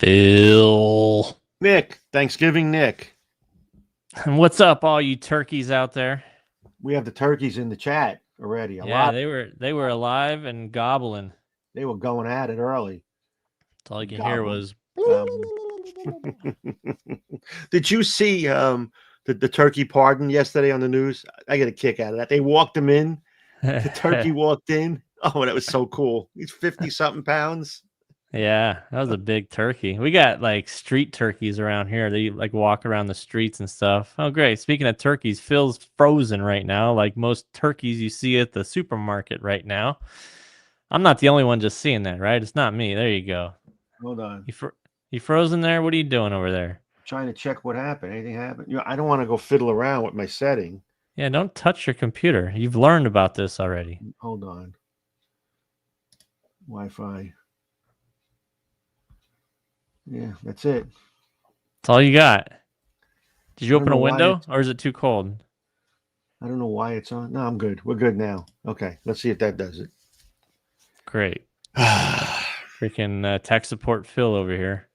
Phil. Nick, Thanksgiving Nick. And what's up, all you turkeys out there? We have the turkeys in the chat already. A Yeah, lot. they were alive and gobbling. They were going at it early. That's all you can hear Gobbling. was. Did you see the turkey pardon yesterday on the news? I get a kick out of that. They walked him in. The turkey walked in. Oh, that was so cool. He's 50-something pounds. Yeah, that was a big turkey. We got like street turkeys around here. They like walk around the streets and stuff. Oh, great. Speaking of turkeys, Phil's frozen right now, like most turkeys you see at the supermarket right now. I'm not the only one just seeing that, right? It's not me. There you go. Hold on. You frozen there? What are you doing over there? Trying to check what happened. Anything happened? I don't want to go fiddle around with my setting. Yeah, don't touch your computer. You've learned about this already. Hold on. Wi-Fi. Yeah, that's it. That's all you got. Did you open a window or is it too cold? I don't know why it's on. No, I'm good. We're good now. Okay, let's see if that does it. Great. Freaking tech support Phil over here.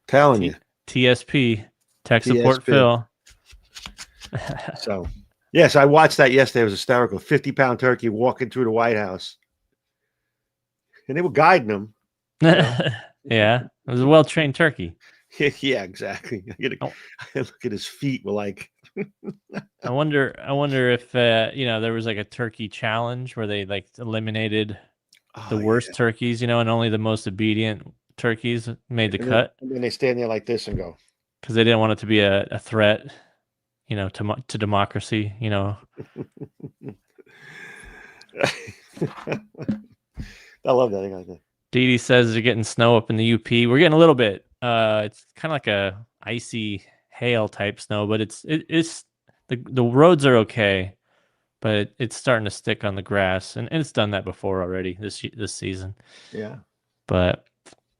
Telling you. TSP, tech support Phil. So, yes, I watched that yesterday. It was hysterical. 50-pound turkey walking through the White House. And they were guiding him. Yeah, it was a well-trained turkey. Yeah, exactly. I look at his feet. We're like, I wonder if there was like a turkey challenge where they like eliminated the worst turkeys, and only the most obedient turkeys made the cut. And then they stand there like this and go, because they didn't want it to be a threat, to democracy. I love that thing like that. Dee Dee says they're getting snow up in the UP. We're getting a little bit. It's kind of like a icy hail type snow, but it's the roads are okay, but it's starting to stick on the grass, and it's done that before already this season. Yeah, but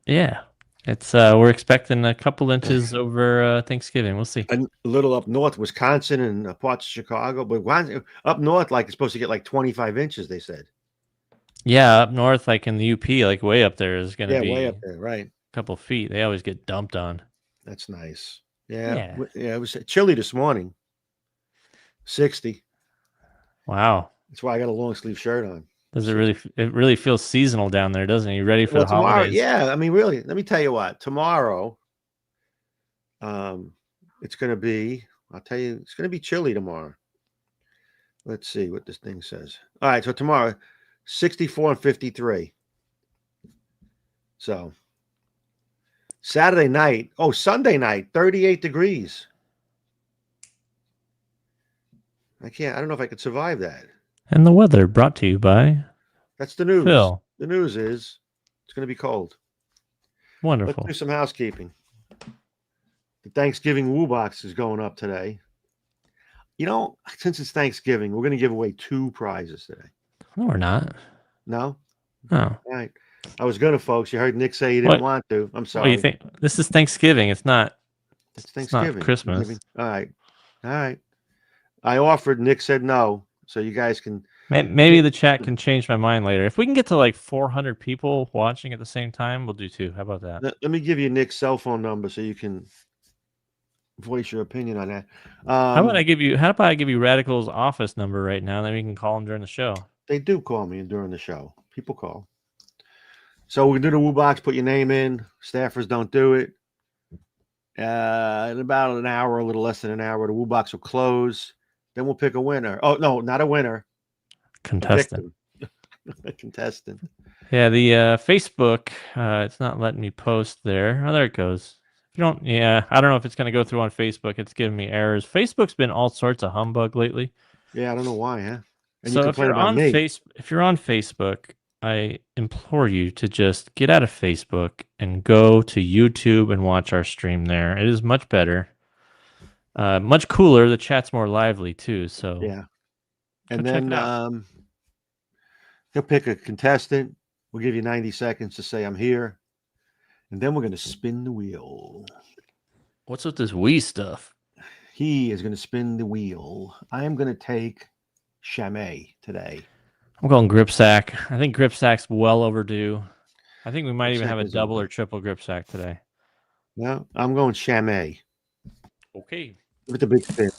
yeah, it's we're expecting a couple inches over Thanksgiving. We'll see. A little up north, Wisconsin and parts of Chicago, but up north, like it's supposed to get like 25 inches. They said. Yeah, up north, like in the UP, like way up there is going to be way up there, right? A couple feet. They always get dumped on. That's nice. Yeah. It was chilly this morning. 60. Wow. That's why I got a long sleeve shirt on. Does it really? It really feels seasonal down there, doesn't it? You ready for the holidays? Yeah, I mean, really. Let me tell you what. Tomorrow, it's going to be. I'll tell you, it's going to be chilly tomorrow. Let's see what this thing says. All right, so tomorrow, 64 and 53. So Sunday night, 38 degrees. I don't know if I could survive that. And the weather brought to you by. That's the news. Phil. The news is it's going to be cold. Wonderful. Let's do some housekeeping. The Thanksgiving Woo Box is going up today. Since it's Thanksgiving, we're going to give away 2 prizes today. No, we're not. No? No. All right. I was going to, folks. You heard Nick say he didn't want to. I'm sorry. What do you think? This is Thanksgiving. It's not. It's Thanksgiving. It's not Christmas. All right. I offered. Nick said no. So you guys can. Maybe the chat can change my mind later. If we can get to like 400 people watching at the same time, we'll do 2. How about that? Let me give you Nick's cell phone number so you can voice your opinion on that. How about I give you Radical's office number right now? Then we can call him during the show. They do call me during the show. People call. So we do the Woo Box. Put your name in. Staffers don't do it. In about an hour, a little less than an hour, the Woo Box will close. Then we'll pick a winner. Oh no, not a winner. Contestant. A contestant. Yeah, the Facebook. It's not letting me post there. Oh, there it goes. If you don't, I don't know if it's going to go through on Facebook. It's giving me errors. Facebook's been all sorts of humbug lately. Yeah, I don't know why, huh? And so if you're on Facebook, I implore you to just get out of Facebook and go to YouTube and watch our stream there. It is much better, much cooler. The chat's more lively too. So yeah, and then he'll pick a contestant. We'll give you 90 seconds to say I'm here, and then we're going to spin the wheel. What's with this Wii stuff? He is going to spin the wheel. I am going to take Whammy today. I'm going Gripsack. I think Gripsack's well overdue. I think we might even have a double or triple Gripsack today. No, I'm going Whammy Okay. with the big spin.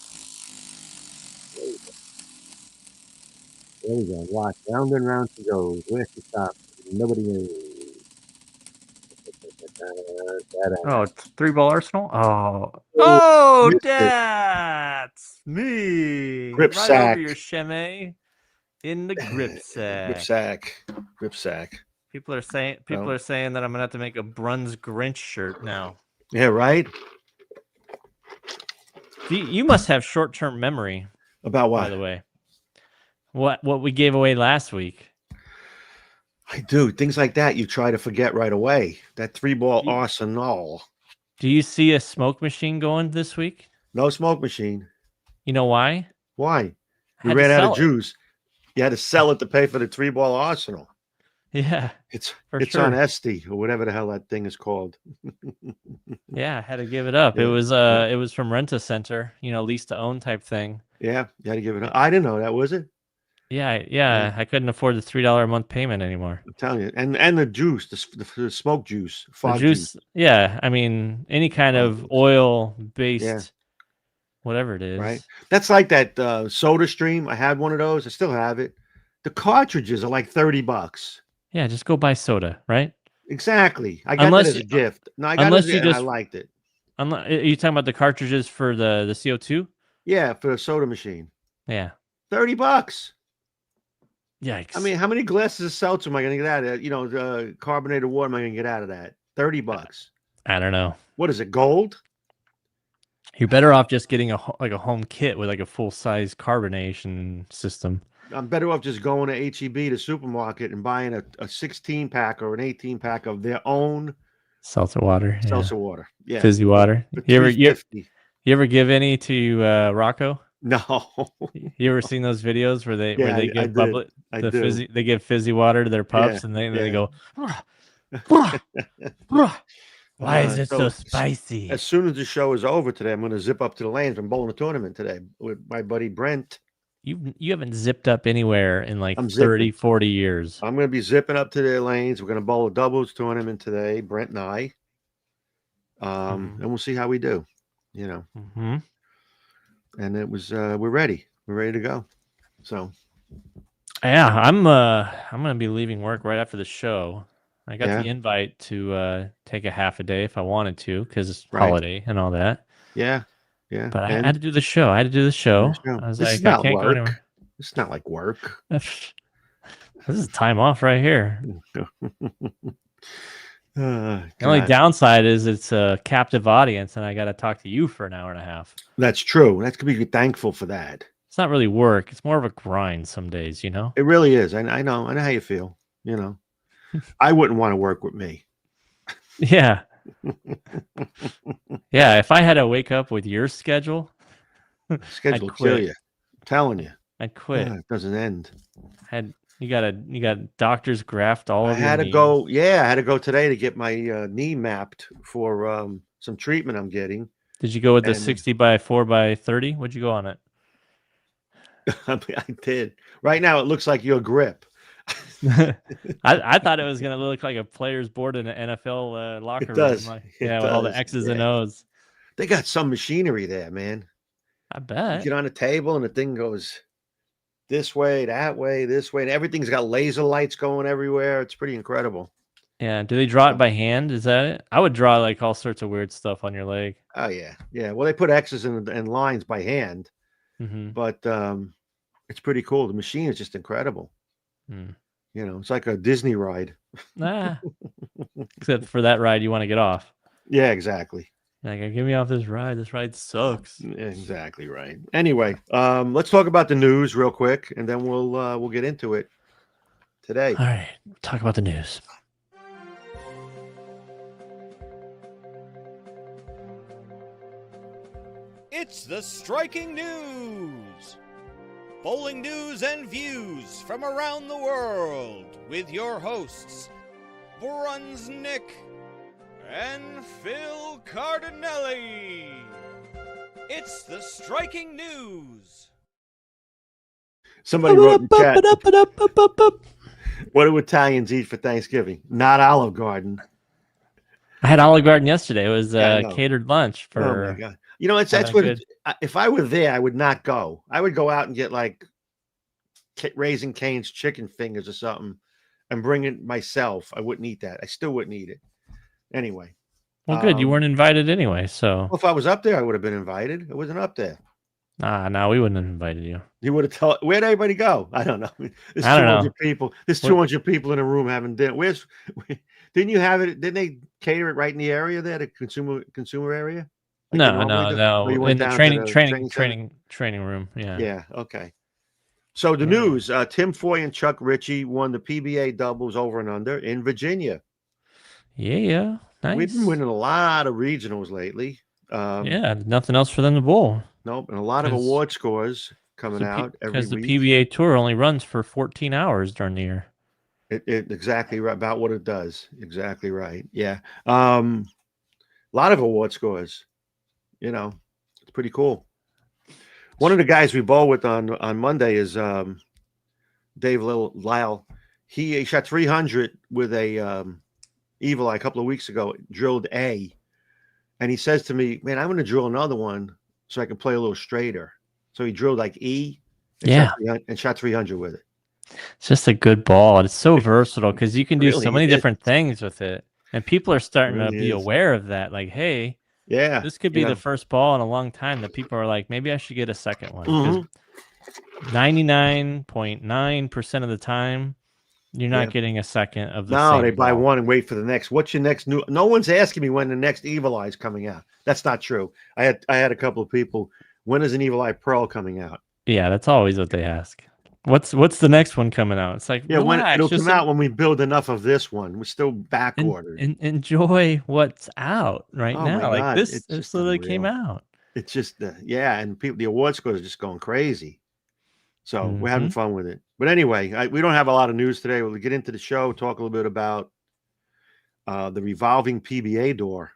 There we go. Watch. Round and round she goes. Where she stops. Nobody knows. Oh, it's three ball Arsenal. Oh, Oh, oh, missed it. that's me. Grip Right over sack. your sheme in the grip Grip sack. sack. Grip sack. People are saying Oh. that I'm gonna have to make a Bruns Grinch shirt now. Yeah, right? You must have short term memory, About by what? the way. What we gave away last week? I do. Things like that you try to forget right away. That 3-ball arsenal. Do you see a smoke machine going this week? No smoke machine. You know why? Why? We Had to ran out of sell it. juice. You had to sell it to pay for the 3-ball arsenal. Yeah, It's for it's sure. on Esty or whatever the hell that thing is called. Yeah, I had to give it up. Yeah, It was from Rent a Center, lease to own type thing. yeah, you had to give it up. I didn't know that, was it? Yeah, I couldn't afford the $3 a month payment anymore. I'm telling you. And the juice, the smoke juice, The fog juice. juice, yeah, I mean any kind Fog of juice. oil Yeah, based whatever it right. is. That's like that Soda Stream. I had one of those. I still have it. The cartridges are like $30. Yeah, just go buy soda, right? Exactly. I got that as a gift. No, I got it as Unless a, you and I just liked it. are you talking about the cartridges for the CO2? Yeah, for a soda machine. Yeah. $30. Yikes. I mean, how many glasses of seltzer am I going to get out of that? Carbonated water am I going to get out of that? $30. I don't know. What is it? Gold? You're better off just getting a home kit with like a full size carbonation system. I'm better off just going to HEB, the supermarket, and buying a 16 pack or an 18 pack of their own Seltzer water. seltzer water. Yeah. Fizzy water. For You $3.50. ever give any to Rocco? No. You ever seen those videos where they Yeah, I give did. I do. fizzy they give fizzy water to their Yeah. pups and they Yeah. go why is it so As spicy? soon as the show is over today, I'm going to zip up to the lanes from bowling tournament today with my buddy Brent. You haven't zipped up anywhere in like I'm 30, zipping. 40 years. I'm going to be zipping up to their lanes. We're going to bowl a doubles tournament today, Brent and I. And we'll see how we do, Mm-hmm. And it was we're ready. We're ready to go. So Yeah, I'm gonna be leaving work right after the show. I got yeah, the invite to take a half a day if I wanted to because it's right. holiday and all that. Yeah. But I had to do the show. I was This is like, I not can't go work. anywhere. It's not like work. This is time off right here. The only downside is it's a captive audience, and I got to talk to you for an hour and a half. That's true. That's gonna be thankful for that. It's not really work. It's more of a grind some days, It really is. I know. I know how you feel. I wouldn't want to work with me. Yeah. Yeah. If I had to wake up with your schedule, Schedule will kill you. I'm telling you. I'd quit. It doesn't end. You got doctor's graft all over. I had to go. Yeah, I had to go today to get my knee mapped for some treatment I'm getting. Did you go with the 60 by 4 by 30? What'd you go on it? I did. Right now, it looks like your grip. I thought it was gonna look like a player's board in an NFL locker room. Does. With all the X's and O's. They got some machinery there, man. I bet. You get on a table and the thing goes this way, that way, this way, and everything's got laser lights going everywhere. It's pretty incredible. Yeah. Do they draw it by hand? Is that it? I would draw like all sorts of weird stuff on your leg. Oh yeah, yeah. Well, they put X's and lines by hand, but it's pretty cool. The machine is just incredible. It's like a Disney ride. Except for that ride, you want to get off. Yeah, exactly. Like, get me off this ride. This ride sucks. Exactly right. Anyway, let's talk about the news real quick, and then we'll get into it today. All right, talk about the news. It's the striking news. Bowling news and views from around the world with your hosts, Brunsnick and Phil Cardinelli. It's the striking news. Somebody wrote in the chat, what do Italians eat for Thanksgiving? Not Olive Garden. I had Olive Garden yesterday. It was Yeah, I know. catered lunch Oh my for god! You know, having that's a what. good. If I were there, I would not go. I would go out and get like Raising Cane's chicken fingers or something, and bring it myself. I wouldn't eat that. I still wouldn't eat it. Anyway, Well, good. You weren't invited anyway, so. well, if I was up there, I would have been invited. I wasn't up there. No, we wouldn't have invited you. You would have told. Where'd everybody go? I don't know. There's I don't 200 know. people. There's What- 200 people in a room having dinner. Didn't you have it? Didn't they cater it right in the area there, the consumer area? Like they No, normally do? no. Or you went In the down to the training room. Yeah. Yeah. Okay. So the Yeah. news: Tim Foy and Chuck Ritchie won the PBA doubles over and under in Virginia. Yeah. Nice. We've been winning a lot of regionals lately. Yeah, nothing else for them to bowl. Nope, and a lot of 'Cause- award scores coming out every because the week. PBA tour only runs for 14 hours during the year. It exactly right about what it does. Exactly right. Yeah. A lot of award scores. You know, it's pretty cool. One of the guys we bowl with on Monday is Dave Lyle. He shot 300 with a Evil Eye a couple of weeks ago. Drilled A, and he says to me, "Man, I'm going to drill another one so I can play a little straighter." So he drilled like E, and shot 300 with it. It's just a good ball. It's so versatile because you can do Really so many is. different things with it. And people are starting to Really be is. aware of that. Like, hey, Yeah, this could be the first ball in a long time that people are like, maybe I should get a second one. Because 99.9% of the time, you're not getting a second of the same they buy ball. one and wait for the next. What's your next new? No one's asking me when the next Evil Eye is coming out. That's not true. I had a couple of people. When is an Evil Eye Pearl coming out? Yeah, that's always what they ask. What's the next one coming out? It's like, When relax, it'll just come out when we build enough of this one. We're still back ordered. enjoy what's out right Oh now. my Like God, this it's just literally came unreal. out. It's just and people, the award scores are just going crazy. So we're having fun with it. But anyway, we don't have a lot of news today. We'll get into the show, talk a little bit about the revolving PBA door.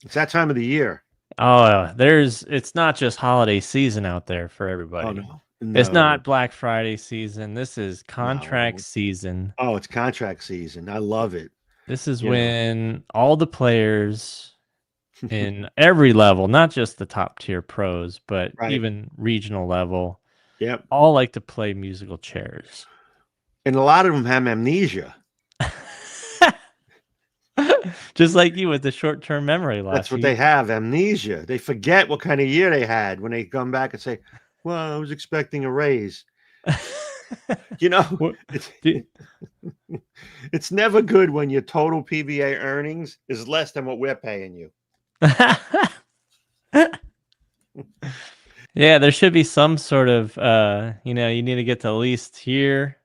It's that time of the year. Oh, it's not just holiday season out there for everybody. Oh no. It's not Black Friday season. This is contract season. Oh, it's contract season. I love it. This is when all the players in every level, not just the top tier pros, but even regional level, all like to play musical chairs. And a lot of them have amnesia. Just like you with the short-term memory loss. That's what they have, amnesia. They forget what kind of year they had when they come back and say, well, I was expecting a raise. You know, it's never good when your total PBA earnings is less than what we're paying you. Yeah, there should be some sort of, you need to get to at least here,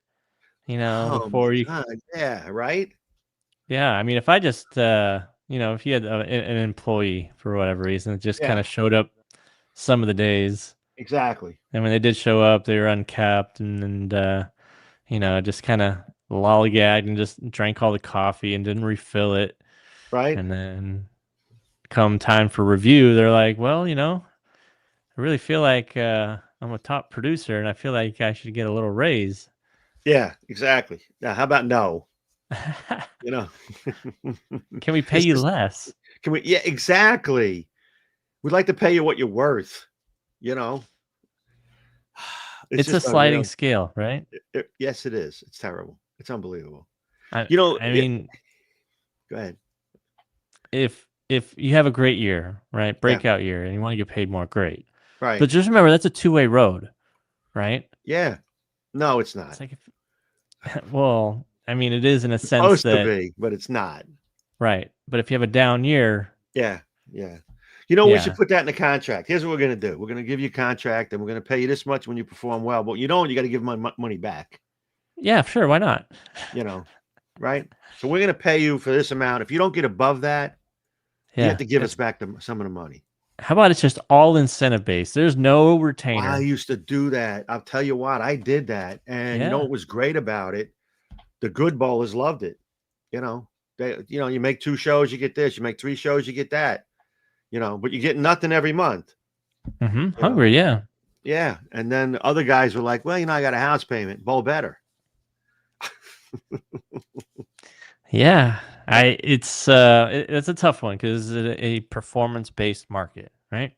before you. Yeah, right? Yeah, I mean, if I just, if you had an employee for whatever reason that just kind of showed up some of the days. Exactly. And when they did show up, they were uncapped and just kind of lollygagged and just drank all the coffee and didn't refill it. Right. And then come time for review, they're like, well, I really feel like I'm a top producer and I feel like I should get a little raise. Yeah, exactly. Now, how about no? Can we pay you less? Can we? Yeah, exactly. We'd like to pay you what you're worth. It's a sliding scale, right? Yes, it is. It's terrible. It's unbelievable. I mean, go ahead. If you have a great year, right, breakout year, and you want to get paid more, great. Right. But just remember, that's a two-way road, right? Yeah. No, it's not. It's like well, I mean, it is in a sense supposed that to be, but it's not. Right. But if you have a down year. Yeah. We should put that in the contract. Here's what we're going to do. We're going to give you a contract and we're going to pay you this much when you perform well, but you got to give money back. Yeah, sure. Why not? Right. So we're going to pay you for this amount. If you don't get above that, you have to give us back some of the money. How about it's just all incentive based? There's no retainer. I used to do that. I'll tell you what, I did that. And you know what was great about it? The good bowlers loved it. You make 2 shows, you get this. You make 3 shows, you get that. But you get nothing every month. Hungry, yeah. Yeah. And then other guys were like, well, I got a house payment. Bowl better. Yeah. It's it's a tough one because it's a performance-based market, right?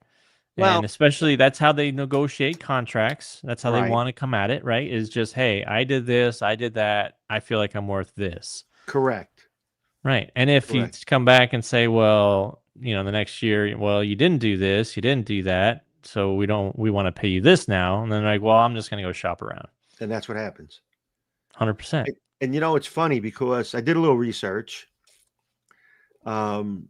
And Well, especially that's how they negotiate contracts. That's how they right, want to come at it, right? Is just, hey, I did this, I did that. I feel like I'm worth this. correct, Right. And if you correct. come back and say, well, the next year, well, you didn't do this, you didn't do that, so we want to pay you this now. And then like, well, I'm just going to go shop around. And that's what happens. 100%. And it's funny because I did a little research. Um,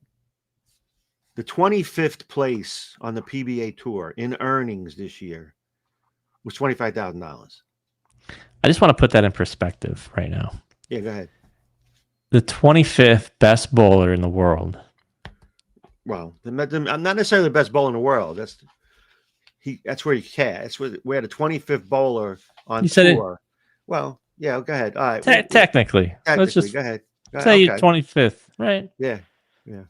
the 25th place on the PBA tour in earnings this year was $25,000. I just want to put that in perspective right now. Yeah, go ahead. The 25th best bowler in the world. Well, I'm not necessarily the best bowler in the world. That's where you can. That's where the 25th bowler on You said it tour. Well, yeah, go ahead. All right. technically. Let's Technically, just go ahead. say you're Okay. 25th, right? Yeah. Yeah.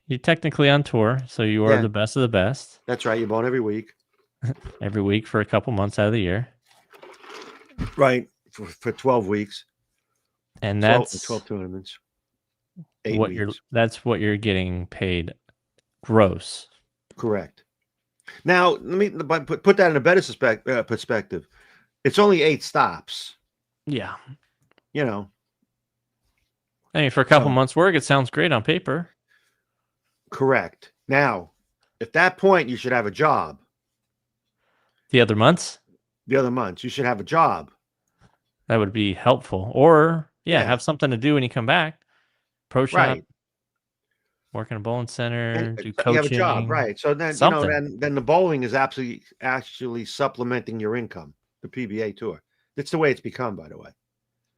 You're technically on tour, so you are Yeah. the best of the best That's right. You're born every week. every week for a couple months out of the year. Right. For 12 weeks. And 12, that's 12 tournaments. 8 weeks. that's what you're getting paid gross. Correct. Now, let me put that in a better perspective. It's only 8 stops. Yeah. You know, For a couple so months' work, it sounds great on paper. correct. Now, at that point, you should have a job. The other months, The other months, you should have a job. that would be helpful. Or, Yeah. have something to do when you come back. Pro shop, Right. work in a bowling center, And do you have a job, coaching. right? So then, Something. then the bowling is actually supplementing your income, the PBA tour. That's the way it's become, by the way.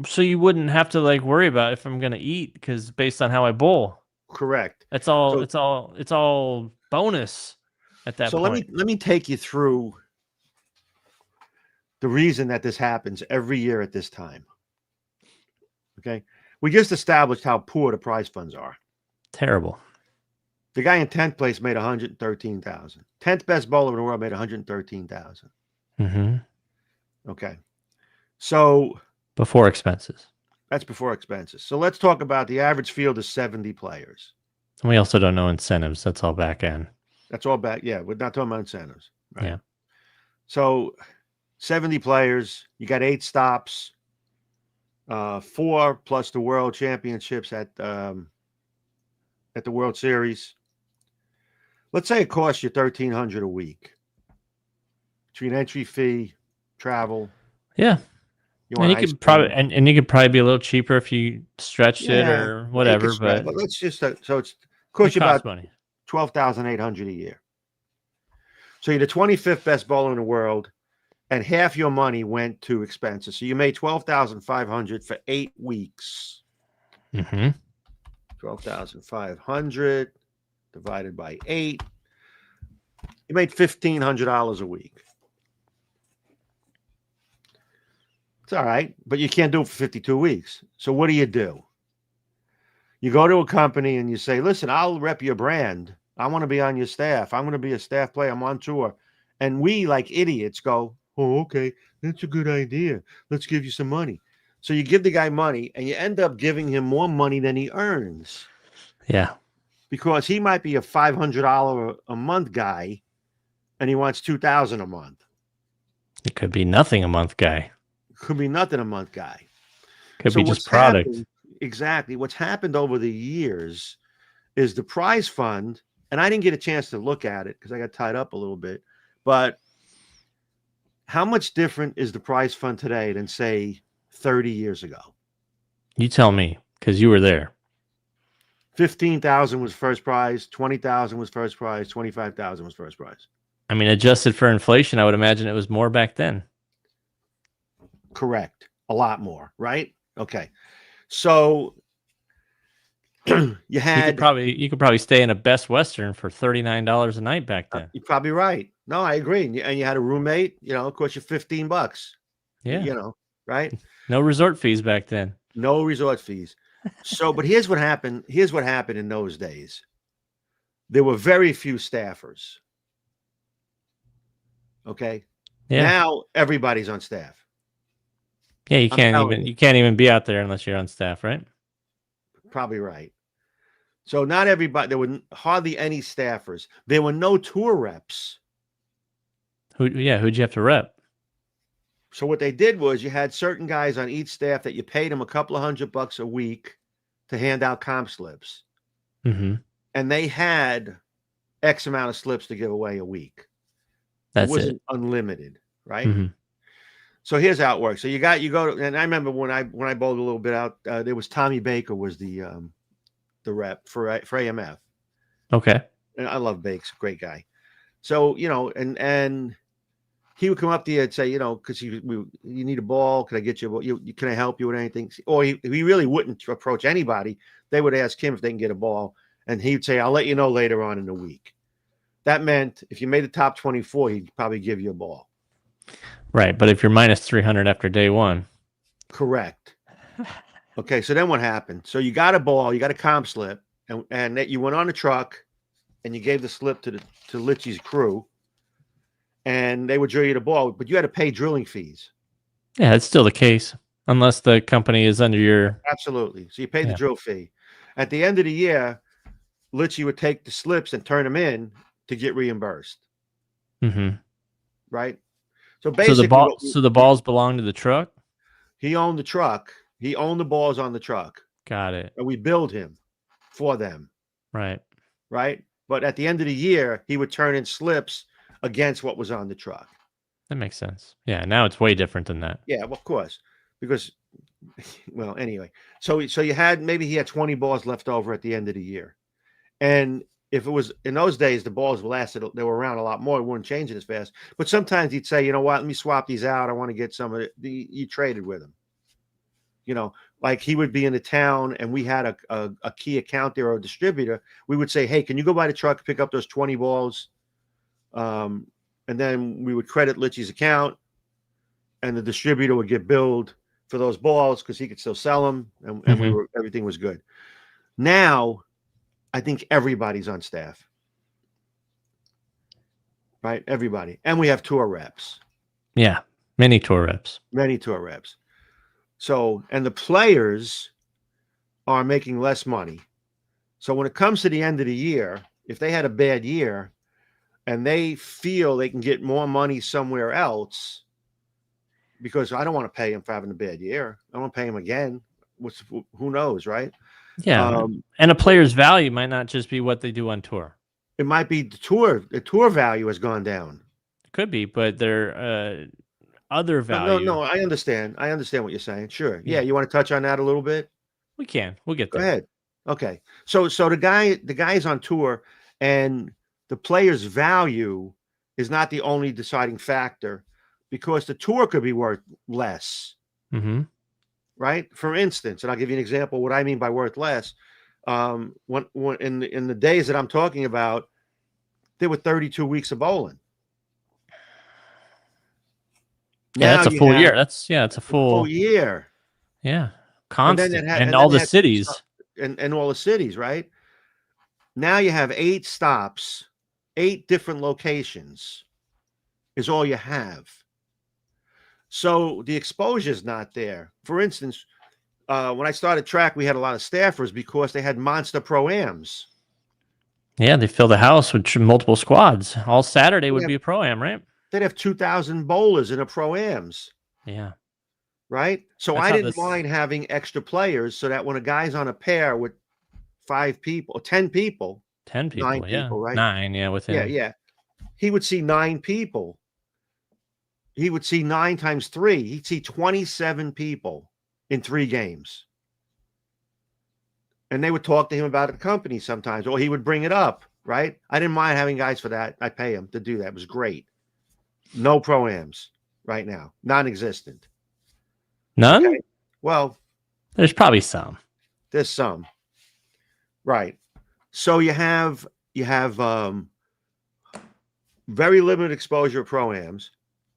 So you wouldn't have to like worry about if I'm gonna eat because based on how I bowl, Correct. it's all So, it's all bonus at that so point. let me take you through the reason that this happens every year at this time. Okay, we just established how poor the prize funds are. Terrible. The guy in 10th place made 113,000. 10th best bowler in the world made 113,000. Mm-hmm. Okay, so Before expenses. that's before expenses. So let's talk about the average field is 70 players. And we also don't know incentives. That's all back end. That's all back. Yeah, we're not talking about incentives. Right? Yeah. So 70 players, you got 8 stops, 4 plus the world championships at the World Series. Let's say it costs you $1,300 a week between entry fee, travel. Yeah. You And want you could probably and you could probably be a little cheaper if you stretched it or whatever, but let's just so it's it costs you costs about money. $12,800 a year. So you're the 25th best bowler in the world, and half your money went to expenses. So you made $12,500 for 8 weeks. Mm-hmm. 12,500 divided by 8. You made $1,500 a week. It's all right, but you can't do it for 52 weeks. So what do? You go to a company and you say, listen, I'll rep your brand. I want to be on your staff. I'm going to be a staff player. I'm on tour. And we, like idiots, go, oh, okay, that's a good idea. Let's give you some money. So you give the guy money and you end up giving him more money than he earns. Yeah. Because he might be a $500 a month guy and he wants $2,000 a month. It could be nothing a month guy. Could be nothing a month guy. Could be just product. Exactly. What's happened over the years is the prize fund, and I didn't get a chance to look at it because I got tied up a little bit, but how much different is the prize fund today than, say, 30 years ago? You tell me, because you were there. 15,000 was first prize, 20,000 was first prize, 25,000 was first prize. I mean, adjusted for inflation, I would imagine it was more back then. Correct. A lot more, right? Okay. So you could probably stay in a Best Western for $39 a night back then. You're probably right. No, I agree. And you had a roommate, it cost you $15. Yeah. Right? No resort fees back then. No resort fees. So, but here's what happened. Here's what happened in those days. There were very few staffers. Okay. Yeah. Now everybody's on staff. Yeah, you can't even be out there unless you're on staff, right? probably right. So not everybody. There were hardly any staffers. There were no tour reps. Who'd you have to rep? So what they did was you had certain guys on each staff that you paid them a couple of $100 a week to hand out comp slips, Mm-hmm. and they had X amount of slips to give away a week. That's it wasn't unlimited, right? Mm-hmm. So here's how it works. So you go to, and I remember when I bowled a little bit out, there was Tommy Baker was the rep for AMF. Okay. And I love Bakes, great guy. So and he would come up to you and say, because you need a ball, can I get you a ball? Can I help you with anything? Or he really wouldn't approach anybody. They would ask him if they can get a ball, and he'd say, I'll let you know later on in the week. That meant if you made the top 24, he'd probably give you a ball. Right, but if you're minus 300 after day one. Correct. Okay, so then what happened? So you got a ball, you got a comp slip, and that you went on the truck, and you gave the slip to Litchie's crew, and they would drill you the ball, but you had to pay drilling fees. Yeah, that's still the case, unless the company is under your... Absolutely. So you pay the drill fee. At the end of the year, Litchie would take the slips and turn them in to get reimbursed. Mm-hmm. Right? So basically... So the balls belong to the truck? He owned the truck. He owned the balls on the truck. Got it. And we billed him for them. Right. Right? But at the end of the year, he would turn in slips against what was on the truck. That makes sense. Yeah, now it's way different than that. Yeah, well, of course. Because, well, anyway. So you had, maybe he had 20 balls left over at the end of the year. And if it was, in those days, the balls lasted, they were around a lot more. It wouldn't change it as fast. But sometimes he'd say, you know what, let me swap these out. I want to get some of it. You traded with him. Like he would be in the town and we had a key account there or a distributor. We would say, hey, can you go by the truck, pick up those 20 balls? And then we would credit Litchie's account and the distributor would get billed for those balls because he could still sell them. And everything was good. Now, I think everybody's on staff. Right? Everybody. And we have tour reps. Yeah. Many tour reps. Many tour reps. So, and the players are making less money. So when it comes to the end of the year, if they had a bad year and they feel they can get more money somewhere else, because I don't want to pay him for having a bad year. I want to pay him again. Who knows, right? Yeah. And a player's value might not just be what they do on tour. It might be the tour value has gone down. It could be, but their other value. No, I understand. I understand what you're saying. Sure. Yeah, you want to touch on that a little bit? We can. We'll get there. Go ahead. Okay. So the guy is on tour, and the player's value is not the only deciding factor, because the tour could be worth less. Mm-hmm. Right? For instance, and I'll give you an example of what I mean by worth less. When in the days that I'm talking about, there were 32 weeks of bowling. Yeah, that's a full year. It's a full year. Yeah. Constant. And all the cities. And all the cities, right? Now you have 8 stops, 8 different locations is all you have. So the exposure is not there. For instance, when I started track, we had a lot of staffers because they had monster pro-ams. Yeah, they fill the house with multiple squads. All Saturday would be a pro-am, right? They'd have 2,000 bowlers in a pro-ams. Yeah. Right? So I didn't mind having extra players so that when a guy's on a pair with 5 people, or 10 people. 10 people, 9 people, right? 9, yeah, with him. Yeah. He would see 9 people. He would see 9 times 3. He'd see 27 people in 3 games. And they would talk to him about the company sometimes, or he would bring it up, right? I didn't mind having guys for that. I pay him to do that. It was great. No pro-ams right now. Non-existent. None? Okay. Well, there's probably some. There's some. Right. So you have very limited exposure of pro-ams,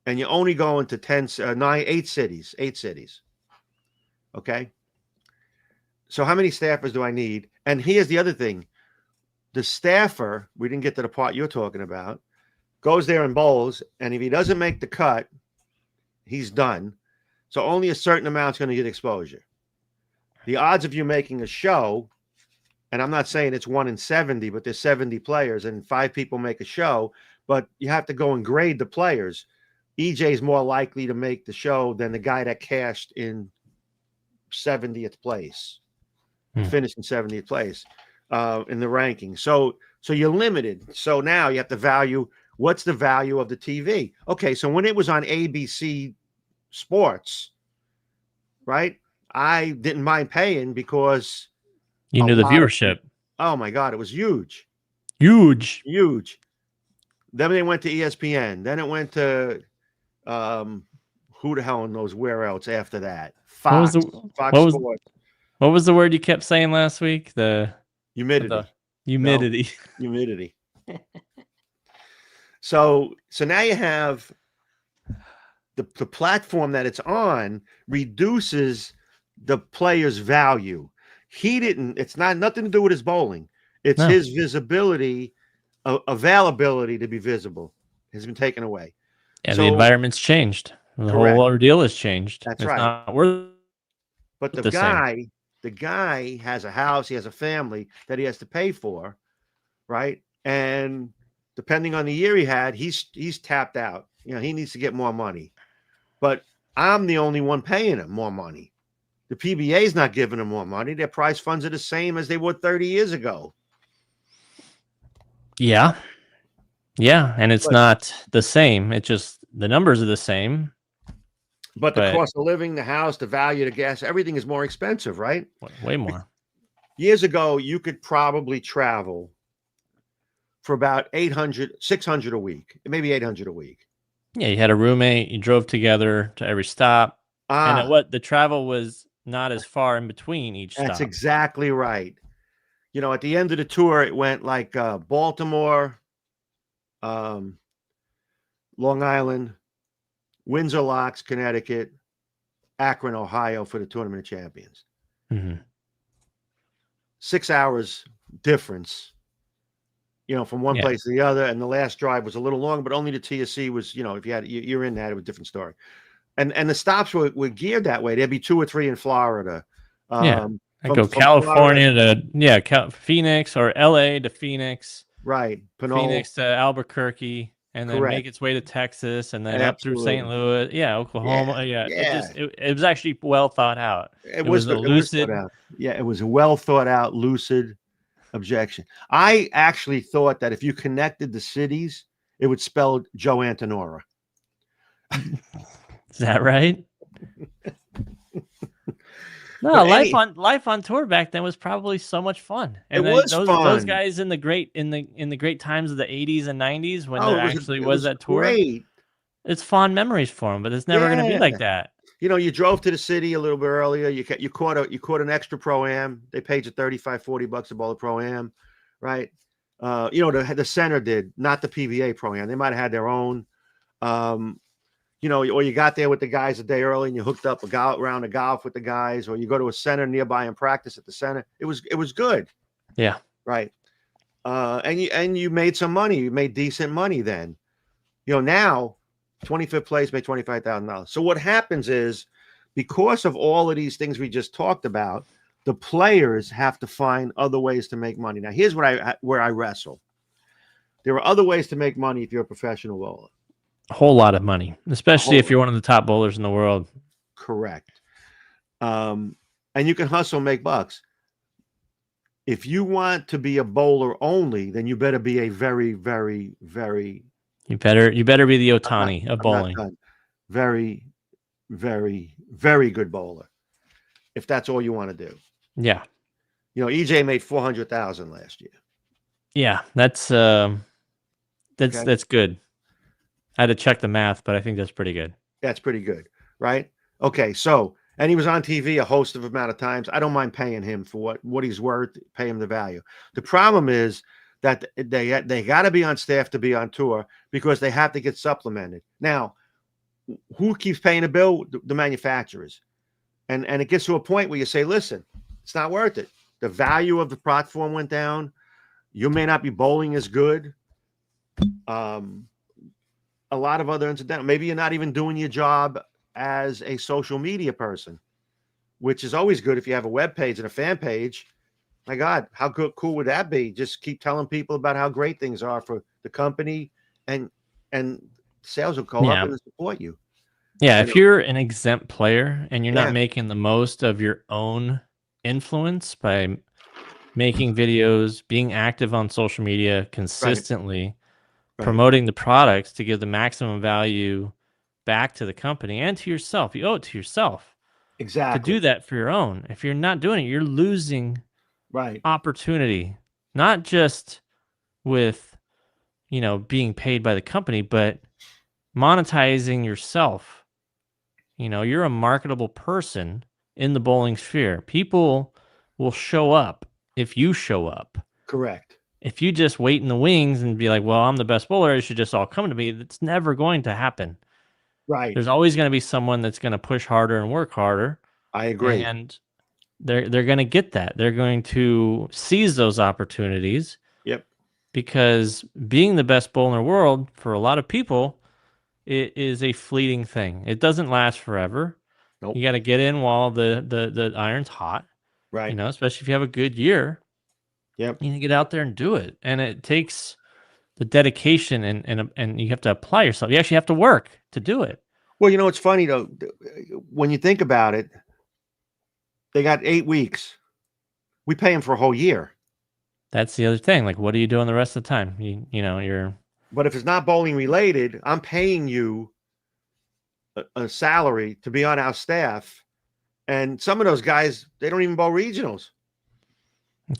and you only go into 8 cities. Okay. So how many staffers do I need? And here's the other thing. The staffer, we didn't get to the part you're talking about, goes there and bowls, and if he doesn't make the cut, he's done. So only a certain amount's going to get exposure. The odds of you making a show, and I'm not saying it's 1 in 70, but there's 70 players and 5 people make a show, but you have to go and grade the players. EJ's more likely to make the show than the guy that cashed in 70th place, finished in 70th place in the ranking. So you're limited. So now you have to value, what's the value of the TV? Okay, so when it was on ABC Sports, right, I didn't mind paying because you knew the viewership. Oh my God, it was huge. Huge. Then they went to ESPN. Then it went to who the hell knows where else after that? Fox Sports. What was the word you kept saying last week? The humidity. Humidity. No, humidity. So now you have the platform that it's on reduces the player's value. It's not nothing to do with his bowling. It's his visibility, availability to be visible has been taken away. Yeah, so, the environment's changed. The whole ordeal has changed. That's right. But the guy has a house, he has a family that he has to pay for, right? And depending on the year he had, he's tapped out. He needs to get more money. But I'm the only one paying him more money. The PBA's not giving him more money. Their prize funds are the same as they were 30 years ago. Yeah. Yeah, and it's not the same. It's just the numbers are the same. But the cost of living, the house, the value of the gas, everything is more expensive, right? Way more. Years ago, you could probably travel for about 600 a week, maybe 800 a week. Yeah, you had a roommate, you drove together to every stop. And the travel was not as far in between each stop. That's exactly right. At the end of the tour, it went like Baltimore, Long Island, Windsor Locks, Connecticut, Akron, Ohio for the Tournament of Champions. 6 hours difference, from one place to the other. And the last drive was a little long, but only the TSC was, if you're in that, it was a different story. And the stops were geared that way. There'd be 2 or 3 in Florida. I go California to Phoenix, or LA to Phoenix. Right. Phoenix to Albuquerque, and then make its way to Texas, and then up through St. Louis. Yeah, Oklahoma. Yeah. It was actually well thought out. It was lucid. It was a well thought out, lucid objection. I actually thought that if you connected the cities, it would spell Joe Antonora. Is that right? No, life on tour back then was probably so much fun. And those guys in the great times of the 80s and 90s when there actually was that tour. Great. It's fond memories for them, but it's never going to be like that. You drove to the city a little bit earlier. You caught an extra pro-am. They paid you $35-$40 a bowl of pro-am, right? The center did, not the PVA pro-am. They might have had their own. Or you got there with the guys a day early and you hooked up a round of golf with the guys, or you go to a center nearby and practice at the center. It was good. Yeah. Right. And you made some money. You made decent money then. Now 25th place made $25,000. So what happens is, because of all of these things we just talked about, the players have to find other ways to make money. Now, here's where I wrestle. There are other ways to make money if you're a professional bowler. A whole lot of money, especially if you're one of the top bowlers in the world. Correct. And you can hustle and make bucks. If you want to be a bowler only, then you better be a very, very, very... You better be the Ohtani of bowling. Very, very, very good bowler. If that's all you want to do. Yeah. EJ made $400,000 last year. Yeah, that's good. I had to check the math, but I think that's pretty good. That's pretty good, right? Okay, and he was on TV a host of amount of times. I don't mind paying him for what he's worth, pay him the value. The problem is that they got to be on staff to be on tour because they have to get supplemented. Now, who keeps paying the bill? The manufacturers. And it gets to a point where you say, listen, it's not worth it. The value of the platform went down. You may not be bowling as good. A lot of other incidental. Maybe you're not even doing your job as a social media person, which is always good if you have a web page and a fan page. My God, how cool would that be? Just keep telling people about how great things are for the company, and sales will go up Yeah. and support you. Yeah, You if know? you're an exempt player and you're not Yeah, making the most of your own influence by making videos, being active on social media right, consistently, right, promoting the products to give the maximum value back to the company and to yourself. You owe it to yourself to do exactly, that for your own. If you're not doing it, you're losing right, opportunity, not just with, being paid by the company, but monetizing yourself. You're a marketable person in the bowling sphere. People will show up if you show up. correct, If you just wait in the wings and be like, well, I'm the best bowler, it should just all come to me, that's never going to happen. right. There's always going to be someone that's going to push harder and work harder, I agree. and they're going to get that. They're going to seize those opportunities Yep. because being the best bowler in the world for a lot of people, it is a fleeting thing. It doesn't last forever. Nope. You got to get in while the iron's hot, Right. especially if you have a good year. Yep. You need to get out there and do it. And it takes the dedication and you have to apply yourself. You actually have to work to do it. Well, it's funny though. When you think about it, they got 8 weeks. We pay them for a whole year. That's the other thing. Like, what are you doing the rest of the time? You're But if it's not bowling related, I'm paying you a salary to be on our staff. And some of those guys, they don't even bowl regionals.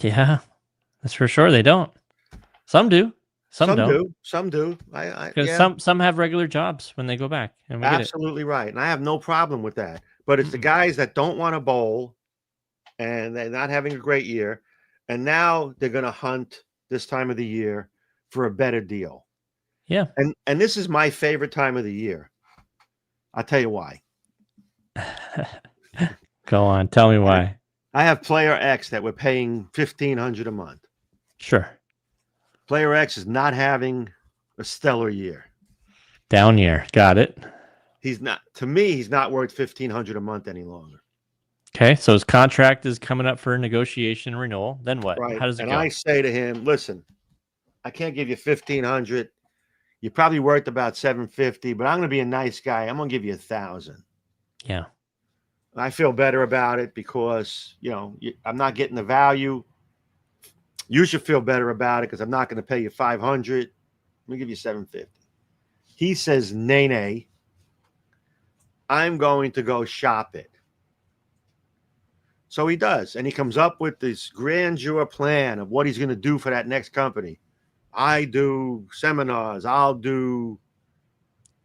yeah, that's for sure. They don't. Some do. Some Some don't. do. Some do. Because Yeah, some have regular jobs when they go back, and we get it. absolutely right. And I have no problem with that. But it's the Mm-mm. guys that don't want to bowl and they're not having a great year. And now they're going to hunt this time of the year for a better deal. Yeah. And this is my favorite time of the year. I'll tell you why. Go on. Tell me why. I have player X that we're paying $1,500 a month. Sure. Player X is not having a stellar year. Down year. Got it. He's not, to me, he's not worth $1,500 a month any longer. Okay. So his contract is coming up for negotiation and renewal. Then what? Right. How does it And go? I say to him, listen, I can't give you $1,500. You're probably worth about $750, but I'm going to be a nice guy. I'm going to give you $1,000. Yeah. I feel better about it because, I'm not getting the value. You should feel better about it because I'm not going to pay you $500. Let me give you $750. He says, nay. I'm going to go shop it. So he does. And he comes up with this grandeur plan of what he's going to do for that next company. I do seminars. I'll do.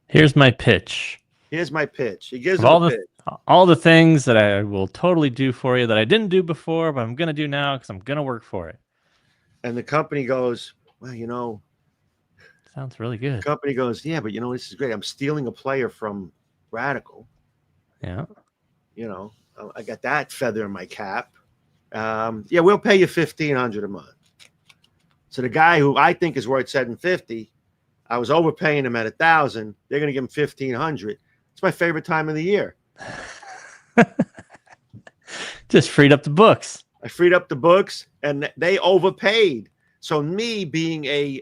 Here's my pitch. Here's my pitch. He gives Of him a pitch. all the things that I will totally do for you that I didn't do before, but I'm going to do now because I'm going to work for it. And the company goes, well, Sounds really good. the company goes, yeah, but this is great. I'm stealing a player from Radical. Yeah. I got that feather in my cap. Yeah, we'll pay you $1,500 a month. So the guy who I think is worth $750, I was overpaying him at $1,000. They're going to give him $1,500. It's my favorite time of the year. Just freed up the books. I freed up the books, and they overpaid. So me being in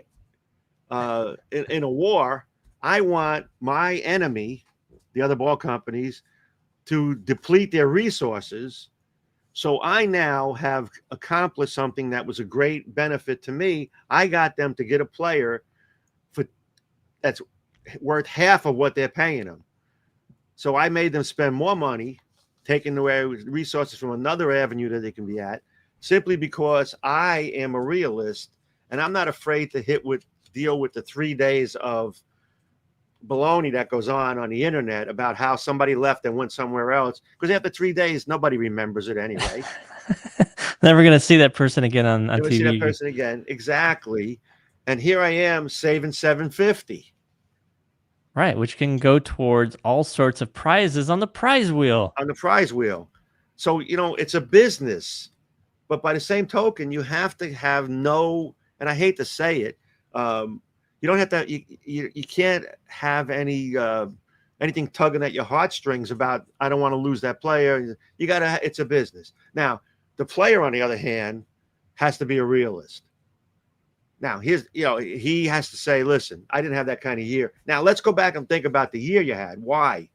a war, I want my enemy, the other ball companies, to deplete their resources. So I now have accomplished something that was a great benefit to me. I got them to get a player that's worth half of what they're paying them. So I made them spend more money, taking away resources from another avenue that they can be at, simply because I am a realist and I'm not afraid to deal with the 3 days of baloney that goes on the internet about how somebody left and went somewhere else, because after 3 days nobody remembers it anyway. Never gonna see that person again on Never TV. see that person again. Exactly. And here I am saving $750. Right, which can go towards all sorts of prizes on the prize wheel. On the prize wheel. So it's a business, but by the same token, you have to have and I hate to say it, you don't have to. You can't have any anything tugging at your heartstrings about I don't want to lose that player. You gotta. It's a business. Now, the player, on the other hand, has to be a realist. Now, he has to say, listen, I didn't have that kind of year. Now, let's go back and think about the year you had. Why?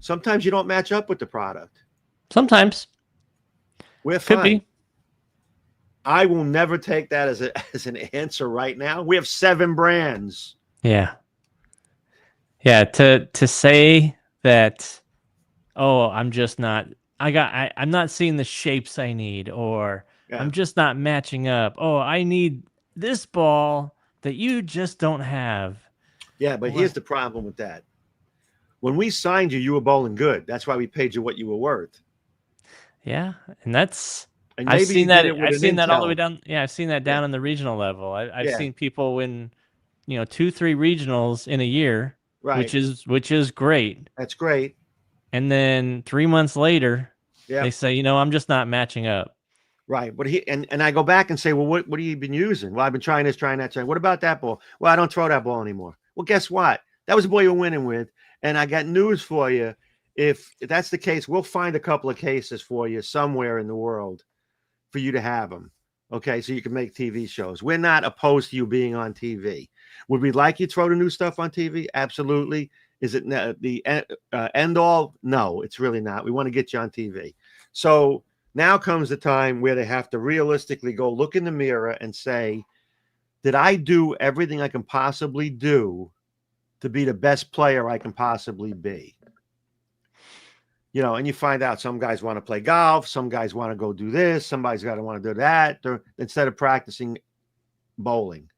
Sometimes you don't match up with the product. Sometimes. We're Could fine. be. I will never take that as an answer right now. We have 7 brands. Yeah. Yeah. To say that, oh, I'm just not. I'm not seeing the shapes I need, or Yeah. I'm just not matching up. Oh, I need this ball that you just don't have. Yeah, but here's the problem with that. When we signed you, you were bowling good. That's why we paid you what you were worth. Yeah, and that's And I've maybe seen you that. did it with I've an seen that all the way intel. down. Yeah, I've seen that down in the regional level. I've Yeah. seen people win, 2-3 regionals in a year, Right. which is great. That's great. And then 3 months later, Yeah. they say, I'm just not matching up. Right. But and I go back and say, well, what have you been using? Well, I've been trying this, trying that, trying. What about that ball? Well, I don't throw that ball anymore. Well, guess what? That was the ball you're winning with. And I got news for you. If that's the case, we'll find a couple of cases for you somewhere in the world for you to have them. Okay, so you can make TV shows. We're not opposed to you being on TV. Would we like you to throw the new stuff on TV? Absolutely. Is it the end all? No, it's really not. We want to get you on TV. So now comes the time where they have to realistically go look in the mirror and say, did I do everything I can possibly do to be the best player I can possibly be? And you find out some guys want to play golf, some guys want to go do this, somebody's got to want to do that instead of practicing bowling.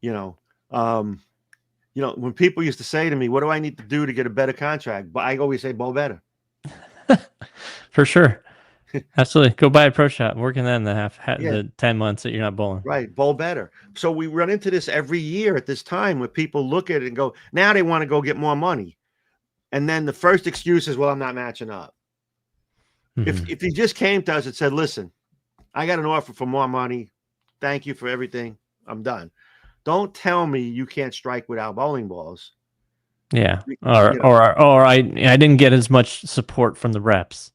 When people used to say to me, what do I need to do to get a better contract? But I always say bowl better. For sure. Absolutely. Go buy a pro shop. Working that in the 10 months that you're not bowling. Right. Bowl better. So we run into this every year at this time where people look at it and go, now they want to go get more money. And then the first excuse is, well, I'm not matching up. Mm-hmm. If you just came to us and said, listen, I got an offer for more money. Thank you for everything. I'm done. Don't tell me you can't strike without bowling balls. Yeah. Or I didn't get as much support from the reps.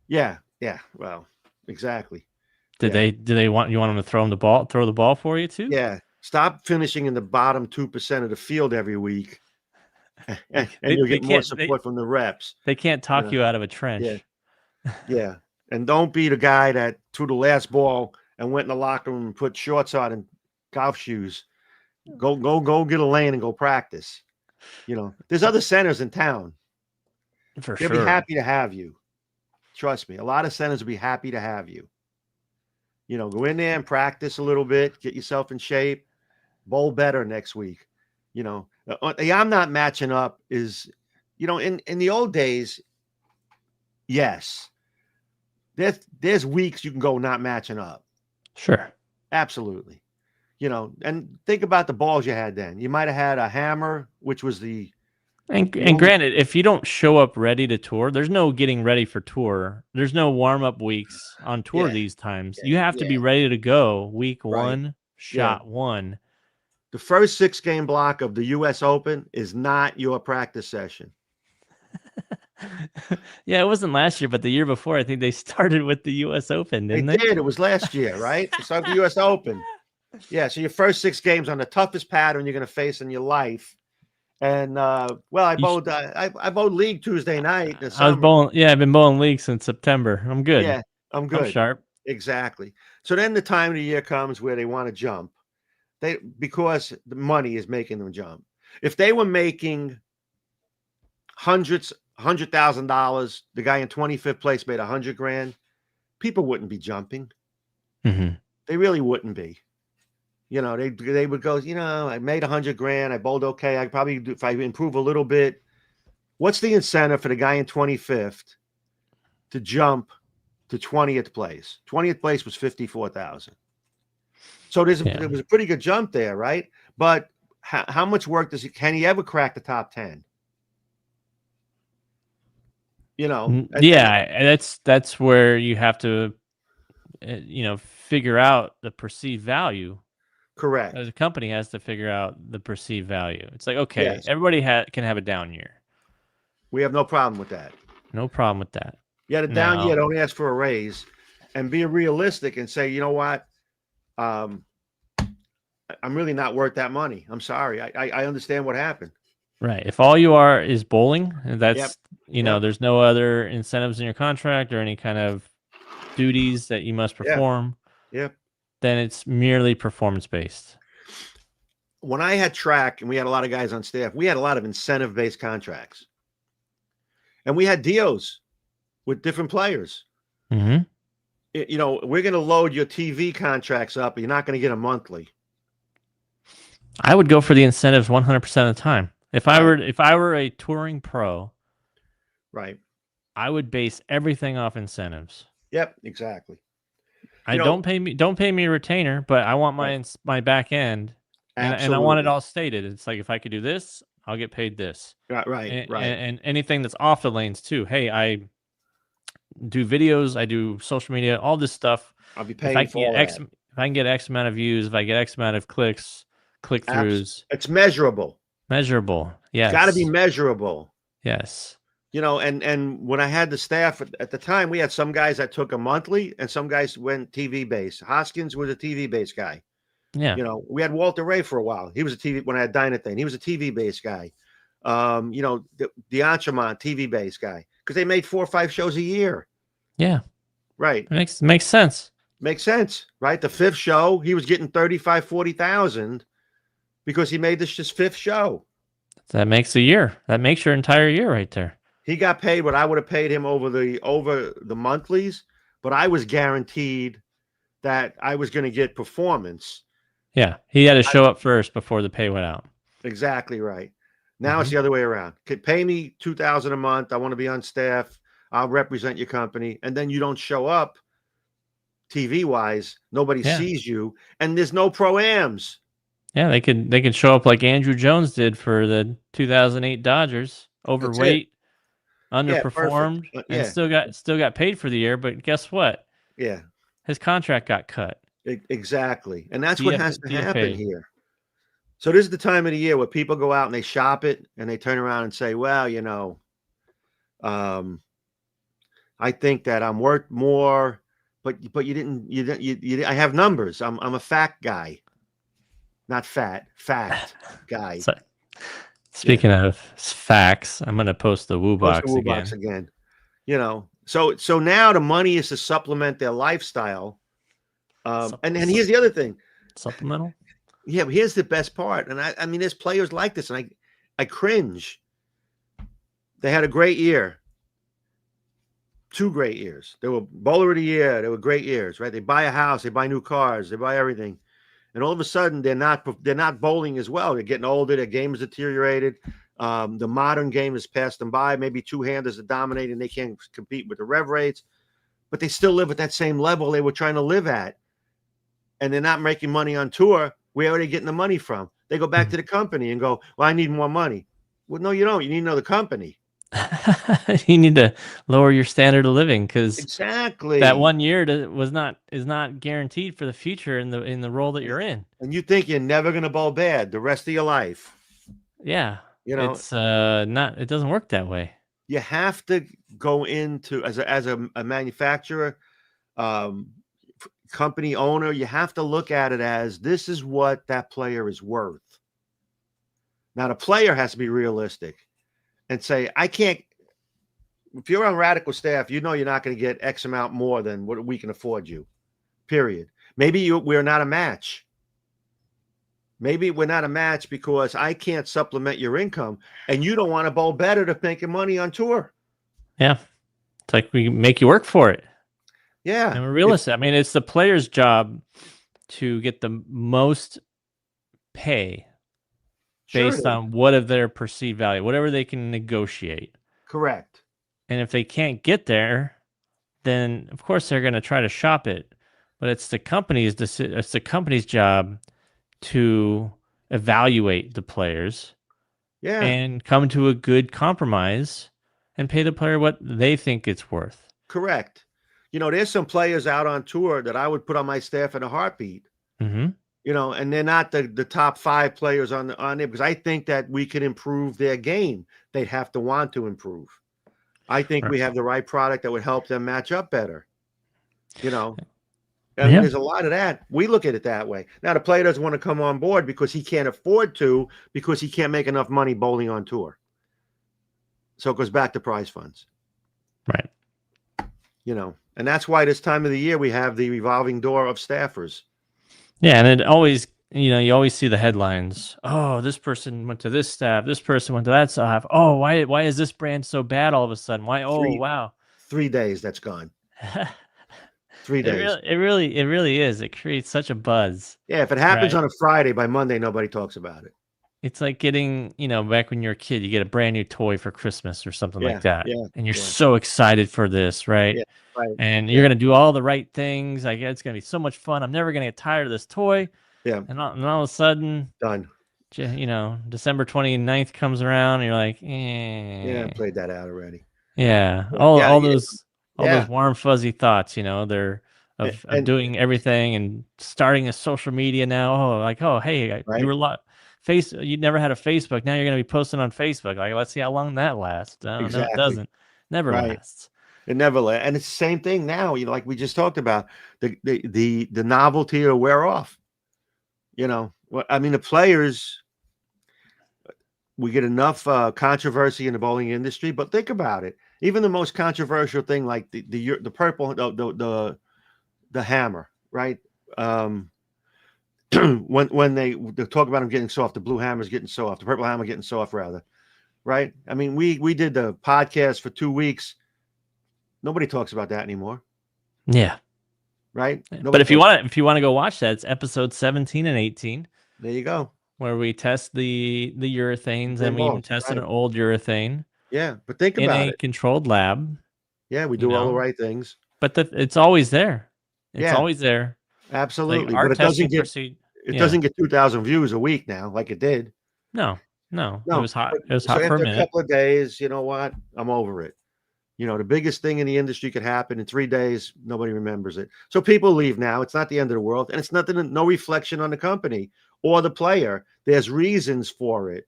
Yeah. Yeah. Well, exactly. Did they want them to throw the ball for you too? Yeah. Stop finishing in the bottom 2% of the field every week. And you'll get more support from the reps. They can't talk you out of a trench. Yeah. Yeah. And don't be the guy that threw the last ball and went in the locker room and put shorts on and golf shoes. Go get a lane and go practice. There's other centers in town. They'll be happy to have you. Trust me. A lot of centers will be happy to have you. Go in there and practice a little bit, get yourself in shape, bowl better next week. I'm not matching up is, in the old days, yes, there's weeks you can go not matching up. Sure. Absolutely. And think about the balls you had then. You might have had a hammer, which was and granted, if you don't show up ready to tour, there's no getting ready for tour. There's no warm-up weeks on tour these times. You have to be ready to go week one, shot one. The first 6-game block of the U.S. Open is not your practice session. Yeah, it wasn't last year, but the year before, I think they started with the U.S. Open, didn't they? They did. It was last year, right? They started the U.S. Open. Yeah, so your first 6 games on the toughest pattern you're going to face in your life. And, I bowled league Tuesday night. I was bowling. Yeah, I've been bowling league since September. I'm good. Yeah, I'm good. I'm sharp. Exactly. So then the time of the year comes where they want to jump. Because the money is making them jump. If they were making $100,000, the guy in 25th place made $100,000, people wouldn't be jumping. Mm-hmm. They really wouldn't be. They would go, I made $100,000. I bowled okay. I probably do if I improve a little bit. What's the incentive for the guy in 25th to jump to 20th place? 20th place was $54,000. So there was a pretty good jump there, right? But how much work can he ever crack the top 10? That's where you have to, figure out the perceived value. Correct. The company has to figure out the perceived value. It's like, okay, Yes. everybody can have a down year. We have no problem with that. No problem with that. You had a down year, don't ask for a raise, and be realistic and say, you know what? I'm really not worth that money. I'm sorry. I understand what happened. Right. If all you are is bowling, and that's, Yep. you know, there's no other incentives in your contract or any kind of duties that you must perform, Yep. then it's merely performance based. When I had track and we had a lot of guys on staff, we had a lot of incentive based contracts. And we had deals with different players. Mm-hmm. You know, we're going to load your TV contracts up, but you're not going to get a monthly. I would go for the incentives 100% of the time. If I were a touring pro, right, I would base everything off incentives. Yep, exactly. Don't pay me a retainer, but I want my back end, and I want it all stated. It's like, if I could do this, I'll get paid this. Right. And anything that's off the lanes too. Hey, I do videos, I do social media, all this stuff. I'll be paying for all that. If I can get X amount of views, if I get X amount of clicks, click-throughs. It's measurable. Measurable. Yes. It's got to be measurable. Yes. You know, and when I had the staff at the time, we had some guys that took a monthly and some guys went TV based. Hoskins was a TV based guy. Yeah. You know, we had Walter Ray for a while. He was a TV when I had Dynathan. He was a TV based guy. You know, the Anchamont, TV based guy, because they made 4 or 5 shows a year. Yeah. Right. Makes sense. Makes sense, right? The 5th show, he was getting 35, 40,000 because he made this just 5th show. That makes a year. That makes your entire year right there. He got paid what I would have paid him over the monthlies, but I was guaranteed that I was going to get performance. Yeah, he had to show up first before the pay went out. Exactly right. Now it's the other way around. Could pay me $2,000 a month. I want to be on staff. I'll represent your company, and then you don't show up. TV wise, nobody sees you, and there's no pro-ams. Yeah, they could show up like Andrew Jones did for the 2008 Dodgers, overweight, underperformed, and still got paid for the year. But guess what? Yeah, his contract got cut. Exactly, and that's what has to happen here. So this is the time of the year where people go out and they shop it, and they turn around and say, "Well, you know, I think that I'm worth more." But you didn't. I have numbers. I'm a fact guy, not fact guy. So, speaking of facts, I'm gonna post the Woo Box again. You know, so now the money is to supplement their lifestyle. And here's the other thing. Supplemental. Yeah, but here's the best part. And I mean, there's players like this, and I cringe. They had a great year. 2 great years. They were bowler of the year. They were great years, right? They buy a house, they buy new cars, they buy everything, and all of a sudden they're not bowling as well. They're getting older. Their game is deteriorated. The modern game has passed them by. Maybe two-handers are dominating. They can't compete with the rev rates, but they still live at that same level they were trying to live at, and they're not making money on tour. Where are they getting the money from? They go back to the company and go, "Well, I need more money." Well, no, you don't. You need another company. You need to lower your standard of living, because exactly that 1 year is not guaranteed for the future in the role that you're in. And you think you're never going to bowl bad the rest of your life. Yeah, you know, it's not. It doesn't work that way. You have to go into as a manufacturer, company owner. You have to look at it as this is what that player is worth. Now the player has to be realistic and say, I can't. If you're on Radical staff, you know you're not going to get X amount more than what we can afford you, period. Maybe we're not a match. Maybe we're not a match because I can't supplement your income, and you don't want to bowl better to make your money on tour. Yeah. It's like we make you work for it. Yeah. And we're realistic. I mean, it's the player's job to get the most pay based on what of their perceived value, whatever they can negotiate. Correct. And if they can't get there, then of course they're going to try to shop it. But it's the company's job to evaluate the players, and come to a good compromise and pay the player what they think it's worth. Correct. You know, there's some players out on tour that I would put on my staff in a heartbeat. Mm-hmm. You know, and they're not the top 5 players on there because I think that we could improve their game. They'd have to want to improve. I think we have the right product that would help them match up better. You know, I mean, there's a lot of that. We look at it that way. Now, the player doesn't want to come on board because he can't afford to, because he can't make enough money bowling on tour. So it goes back to prize funds. Right. You know, and that's why this time of the year we have the revolving door of staffers. Yeah, and it always, you always see the headlines. Oh, this person went to this staff. This person went to that staff. Oh, why is this brand so bad all of a sudden? Why? Oh, wow. 3 days that's gone. 3 days. It really is. It creates such a buzz. Yeah, if it happens on a Friday, by Monday nobody talks about it. It's like getting, back when you're a kid, you get a brand new toy for Christmas or something like that. Yeah, and you're so excited for this, right? Yeah, right. And you're going to do all the right things. Like, it's going to be so much fun. I'm never going to get tired of this toy. Yeah. And all of a sudden, done. December 29th comes around and you're like, Yeah, I played that out already. Yeah. All those warm, fuzzy thoughts, they're of doing everything and starting a social media now. Hey, you were you never had a Facebook. Now you're going to be posting on Facebook. Like, let's see how long that lasts. No, it doesn't. Never lasts. It never lasts. And it's the same thing now. Like we just talked about, the novelty will wear off. I mean, the players, we get enough controversy in the bowling industry, but think about it. Even the most controversial thing, like the purple, the hammer, right? When they talk about them getting soft, the blue hammer's getting soft, the purple hammer getting soft, rather, right? I mean, we did the podcast for 2 weeks. Nobody talks about that anymore. Yeah. Right. But if you want to go watch that, it's episode 17 and 18. There you go. Where we test the urethanes, and we even tested an old urethane. Yeah, but think about it. In a controlled lab. Yeah, we do all the right things. But it's always there. It's always there. Absolutely. But it doesn't get 2,000 views a week now, like it did. No. It was hot. It was hot for a minute. After a couple of days, you know what? I'm over it. The biggest thing in the industry could happen in 3 days. Nobody remembers it. So people leave now. It's not the end of the world. And it's no reflection on the company or the player. There's reasons for it.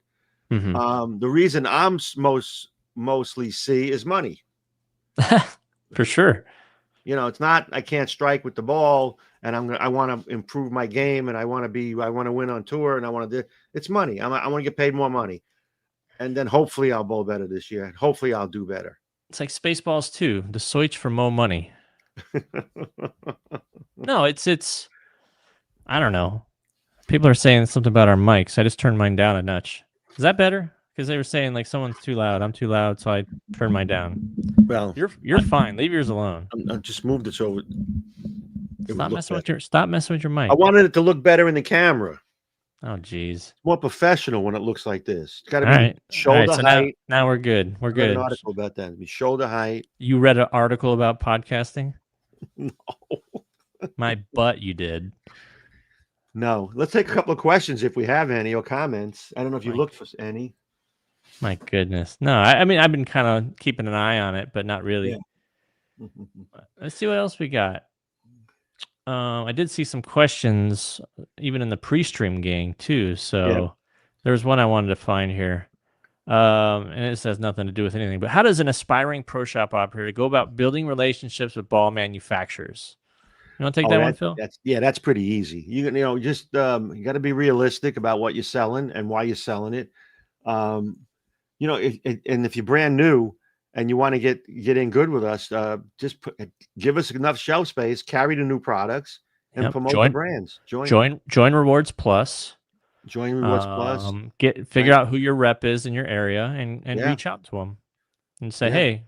Mm-hmm. The reason I'm mostly see is money. For sure. It's not, I can't strike with the ball and I want to improve my game and I want to win on tour and it's money. I want to get paid more money. And then hopefully I'll bowl better this year. Hopefully I'll do better. It's like Spaceballs 2, the search for more money. No, it's I don't know. People are saying something about our mics. I just turned mine down a notch. Is that better? Because they were saying like someone's too loud. I'm too loud, so I turned mine down. Well, you're fine. Leave yours alone. I just moved it so stop messing with your mic. I wanted it to look better in the camera. Oh, geez. It's more professional when it looks like this. It's got to be shoulder height. Now we're good. We're good. An article about that. Be shoulder height. You read an article about podcasting? No. My butt, you did. No. Let's take a couple of questions if we have any or comments. I don't know if you looked for any. My goodness. No, I mean, I've been kind of keeping an eye on it, but not really. Yeah. Let's see what else we got. I did see some questions even in the pre-stream gang too. So there's one I wanted to find here. And it has nothing to do with anything, but how does an aspiring pro shop operator go about building relationships with ball manufacturers? You want to take that one, Phil? That's pretty easy. You got to be realistic about what you're selling and why you're selling it. And if you're brand new and you want to get in good with us, give us enough shelf space, carry the new products, and promote the brands. Join Rewards Plus. Join Rewards Plus. Figure out who your rep is in your area and reach out to them and say, hey,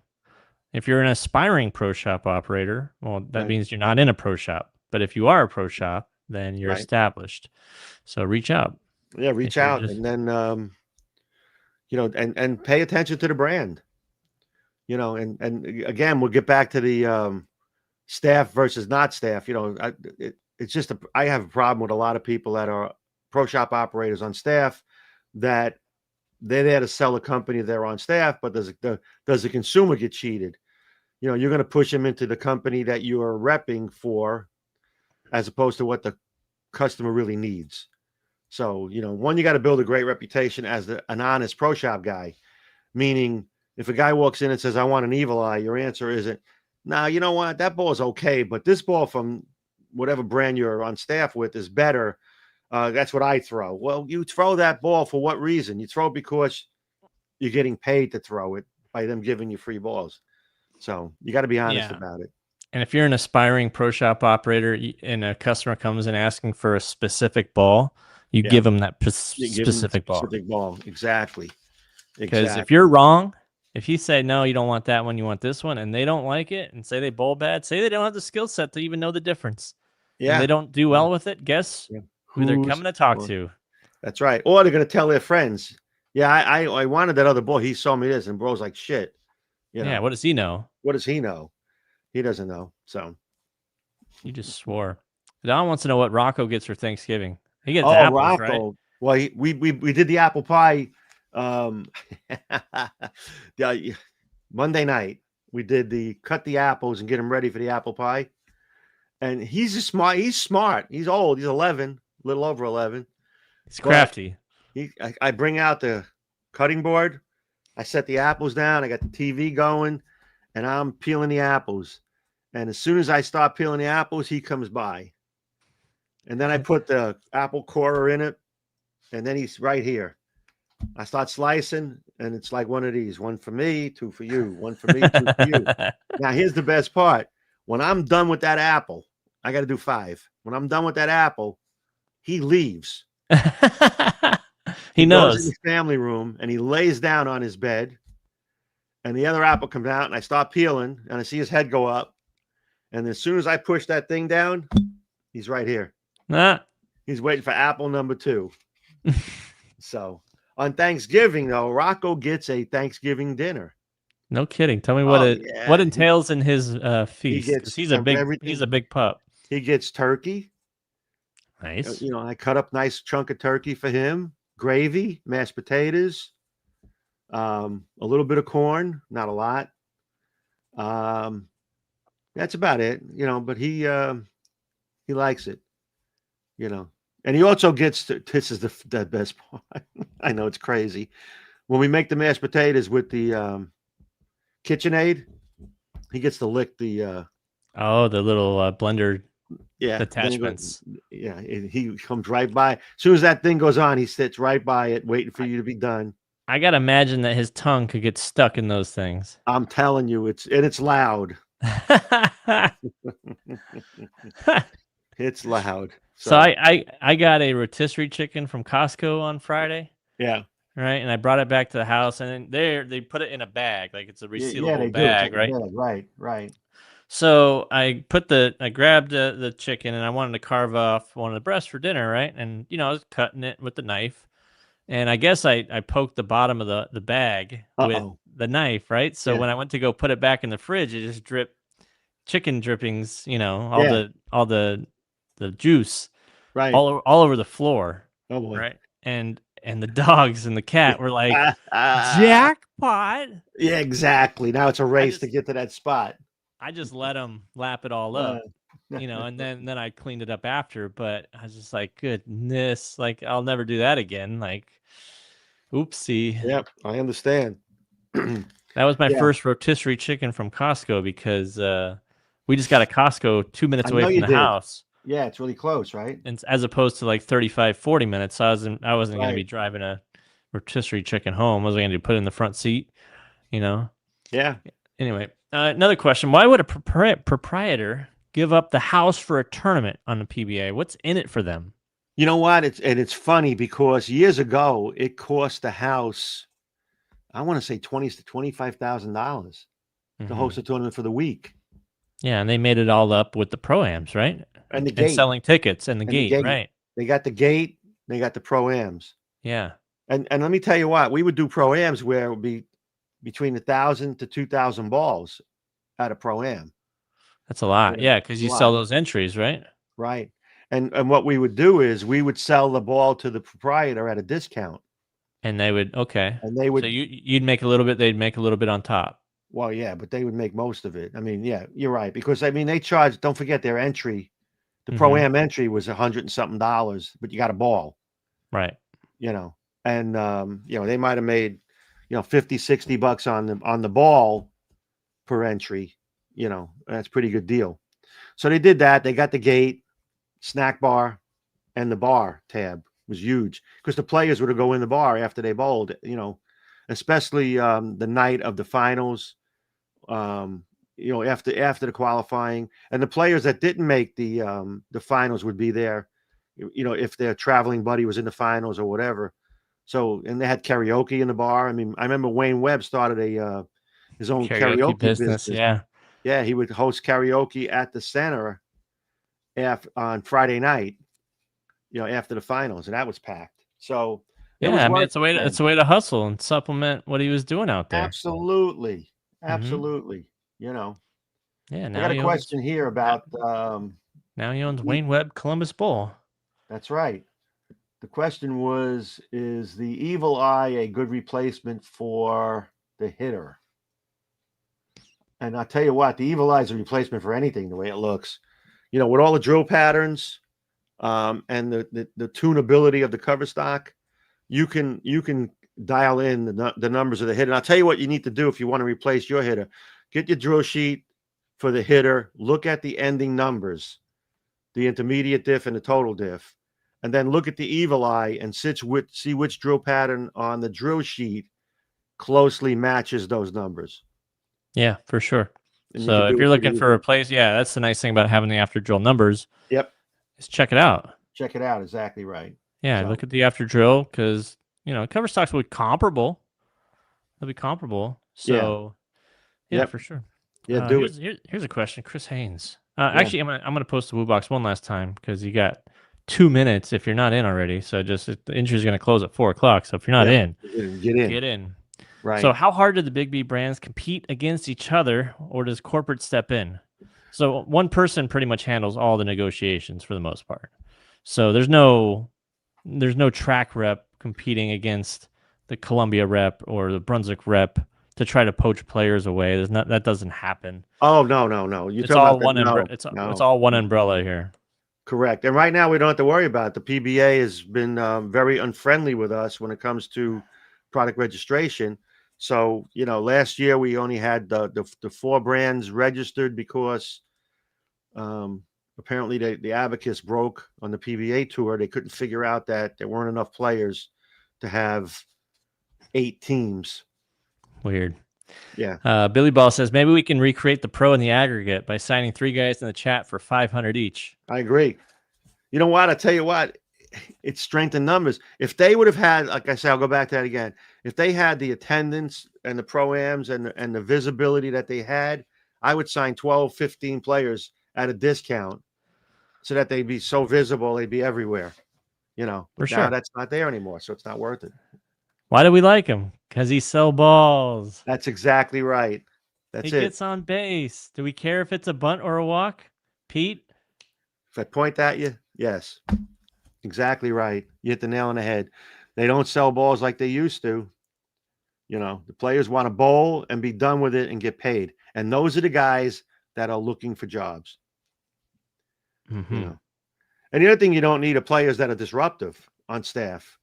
if you're an aspiring pro shop operator, well, that means you're not in a pro shop. But if you are a pro shop, then you're established. So reach out. Yeah, reach out and then and pay attention to the brand. And again, we'll get back to the staff versus not staff. It's just I have a problem with a lot of people that are pro shop operators on staff that they're there to sell a company they're on staff, but does the consumer get cheated? You're going to push them into the company that you are repping for, as opposed to what the customer really needs. So, one, you got to build a great reputation as an honest pro shop guy, meaning if a guy walks in and says, I want an Evil Eye, your answer isn't, nah, you know what? That ball is okay, but this ball from whatever brand you're on staff with is better. That's what I throw. Well, you throw that ball for what reason? You throw it because you're getting paid to throw it by them giving you free balls. So you got to be honest about it. And if you're an aspiring pro shop operator and a customer comes in asking for a specific ball, you give them that specific ball. Exactly. Because if you're wrong, if you say, no, you don't want that one, you want this one, and they don't like it and say they bowl bad, say they don't have the skill set to even know the difference. Yeah. And they don't do well with it, guess who they're coming to talk to. That's right. Or they're going to tell their friends. Yeah, I wanted that other ball. He saw me this, and bro's like, shit. Yeah, what does he know? What does he know? He doesn't know. So you just swore. Don wants to know what Rocco gets for Thanksgiving. He gets apples, Rocco. Right? Well, we did the apple pie. Monday night we did cut the apples and get him ready for the apple pie. And he's smart. He's old. He's 11, a little over 11. He's crafty. I bring out the cutting board. I set the apples down. I got the TV going, and I'm peeling the apples. And as soon as I start peeling the apples, he comes by. And then I put the apple corer in it, and then he's right here. I start slicing, and it's like one of these: one for me, two for you, one for me, two for you. Now, here's the best part. When I'm done with that apple, I got to do 5. When I'm done with that apple, he leaves. He knows. Goes in the family room, and he lays down on his bed, and the other apple comes out, and I start peeling, and I see his head go up. And as soon as I push that thing down, he's right here. He's waiting for apple number 2. So on Thanksgiving, though, Rocco gets a Thanksgiving dinner. No kidding. Tell me what entails in his feast. He's a big pup. He gets turkey. Nice. I cut up nice chunk of turkey for him. Gravy, mashed potatoes, a little bit of corn, not a lot. That's about it. But he likes it. And he also gets this is the best part. I know it's crazy. When we make the mashed potatoes with the KitchenAid, he gets to lick the the little blender attachments. He comes right by. As soon as that thing goes on, he sits right by it, waiting for you to be done. I gotta imagine that his tongue could get stuck in those things. I'm telling you, it's loud. It's loud. So I got a rotisserie chicken from Costco on Friday. Yeah. Right, and I brought it back to the house, and then they put it in a bag, like it's a resealable bag, right? Right. So I grabbed the chicken, and I wanted to carve off one of the breasts for dinner, right? And I was cutting it with the knife, and I guess I poked the bottom of the bag with the knife, right? So when I went to go put it back in the fridge, it just dripped chicken drippings, all the juice, right, all over the floor. Oh boy, right, and the dogs and the cat were like, jackpot. Yeah, exactly. Now it's a race to get to that spot. I just let them lap it all up, and then I cleaned it up after. But I was just like, goodness, like I'll never do that again. Like, oopsie. Yep, I understand. That was my first rotisserie chicken from Costco because we just got a Costco 2 minutes away from the house. Yeah, it's really close, right? And as opposed to like 35, 40 minutes. So I wasn't going to be driving a rotisserie chicken home. I was going to put it in the front seat, Yeah. Anyway, another question. Why would a proprietor give up the house for a tournament on the PBA? What's in it for them? You know what? It's funny because years ago, it cost the house, I want to say $20,000 to $25,000 to host a tournament for the week. Yeah, and they made it all up with the pro-ams, right? And the gate. And selling tickets and the gate, right? They got the gate, they got the pro-ams. Yeah. And let me tell you what, we would do pro-ams where it would be between 1,000 to 2,000 balls at a pro-am. That's a lot. Yeah, because you sell those entries, right? Right. And what we would do is we would sell the ball to the proprietor at a discount. And they would, And they would. So you'd make a little bit, they'd make a little bit on top. Well, yeah, but they would make most of it. I mean, yeah, you're right. Because, they charge, don't forget their entry The pro-am entry was $100 and something, but you got a ball, Right. and they might have made, $50-$60 on the ball per entry. That's a pretty good deal. So they did that. They got the gate, snack bar, and the bar tab was huge because the players would go in the bar after they bowled, especially the night of the finals, after the qualifying, and the players that didn't make the finals would be there, if their traveling buddy was in the finals or whatever. So, and they had karaoke in the bar. I mean, I remember Wayne Webb started his own karaoke business. Yeah. Yeah, he would host karaoke at the center on Friday night, after the finals, and that was packed. So it was Yeah, I mean, worth it's a way to hustle and supplement what he was doing out there. Absolutely. Absolutely. Yeah, I now got a he owns question here about now he owns Wayne Webb Columbus Bowl. that's right. The question was, is the Evil Eye a good replacement for the hitter? And I'll tell you what, the Evil Eye is a replacement for anything the way it looks. With all the drill patterns, and the tunability of the cover stock, you can dial in the numbers of the hitter. And I'll tell you what you need to do if you want to replace your hitter. Get your drill sheet for the hitter, look at the ending numbers, the intermediate diff and the total diff, and then look at the Evil Eye and see which drill pattern on the drill sheet closely matches those numbers. Yeah, for sure. And so if you're looking for a replace, that's the nice thing about having the after drill numbers. Yep. Is check it out. Check it out. Exactly right. Yeah, look at the after drill because cover stocks will be comparable. They'll be comparable. So yeah, for sure. Yeah, here's a question, Chris Haynes. Actually, I'm gonna post the Woo Box one last time because you got 2 minutes if you're not in already. So the entry is gonna close at 4:00. So if you're not in, get in. Right. So how hard do the big B brands compete against each other, or does corporate step in? So one person pretty much handles all the negotiations for the most part. So there's no track rep competing against the Columbia rep or the Brunswick rep to try to poach players away. That doesn't happen. Oh no! It's all one umbrella. It's all one umbrella here. Correct. And right now we don't have to worry about it. The PBA has been very unfriendly with us when it comes to product registration. So last year we only had the 4 brands registered because apparently the abacus broke on the PBA tour. They couldn't figure out that there weren't enough players to have 8 teams. Weird. Yeah. Billy Ball says maybe we can recreate the pro in the aggregate by signing 3 guys in the chat for $500 each. I agree. You know what? I tell you what, it's strength in numbers. If they would have had, like I said, I'll go back to that again. If they had the attendance and the pro-ams and the visibility that they had, I would sign 12, 15 players at a discount so that they'd be so visible, they'd be everywhere. But now that's not there anymore, so it's not worth it. Why do we like him? Because he sell balls. That's exactly right. He gets on base. Do we care if it's a bunt or a walk, Pete? If I point at you, yes. Exactly right. You hit the nail on the head. They don't sell balls like they used to. The players want to bowl and be done with it and get paid. And those are the guys that are looking for jobs. Mm-hmm. And the other thing you don't need are players that are disruptive on staff.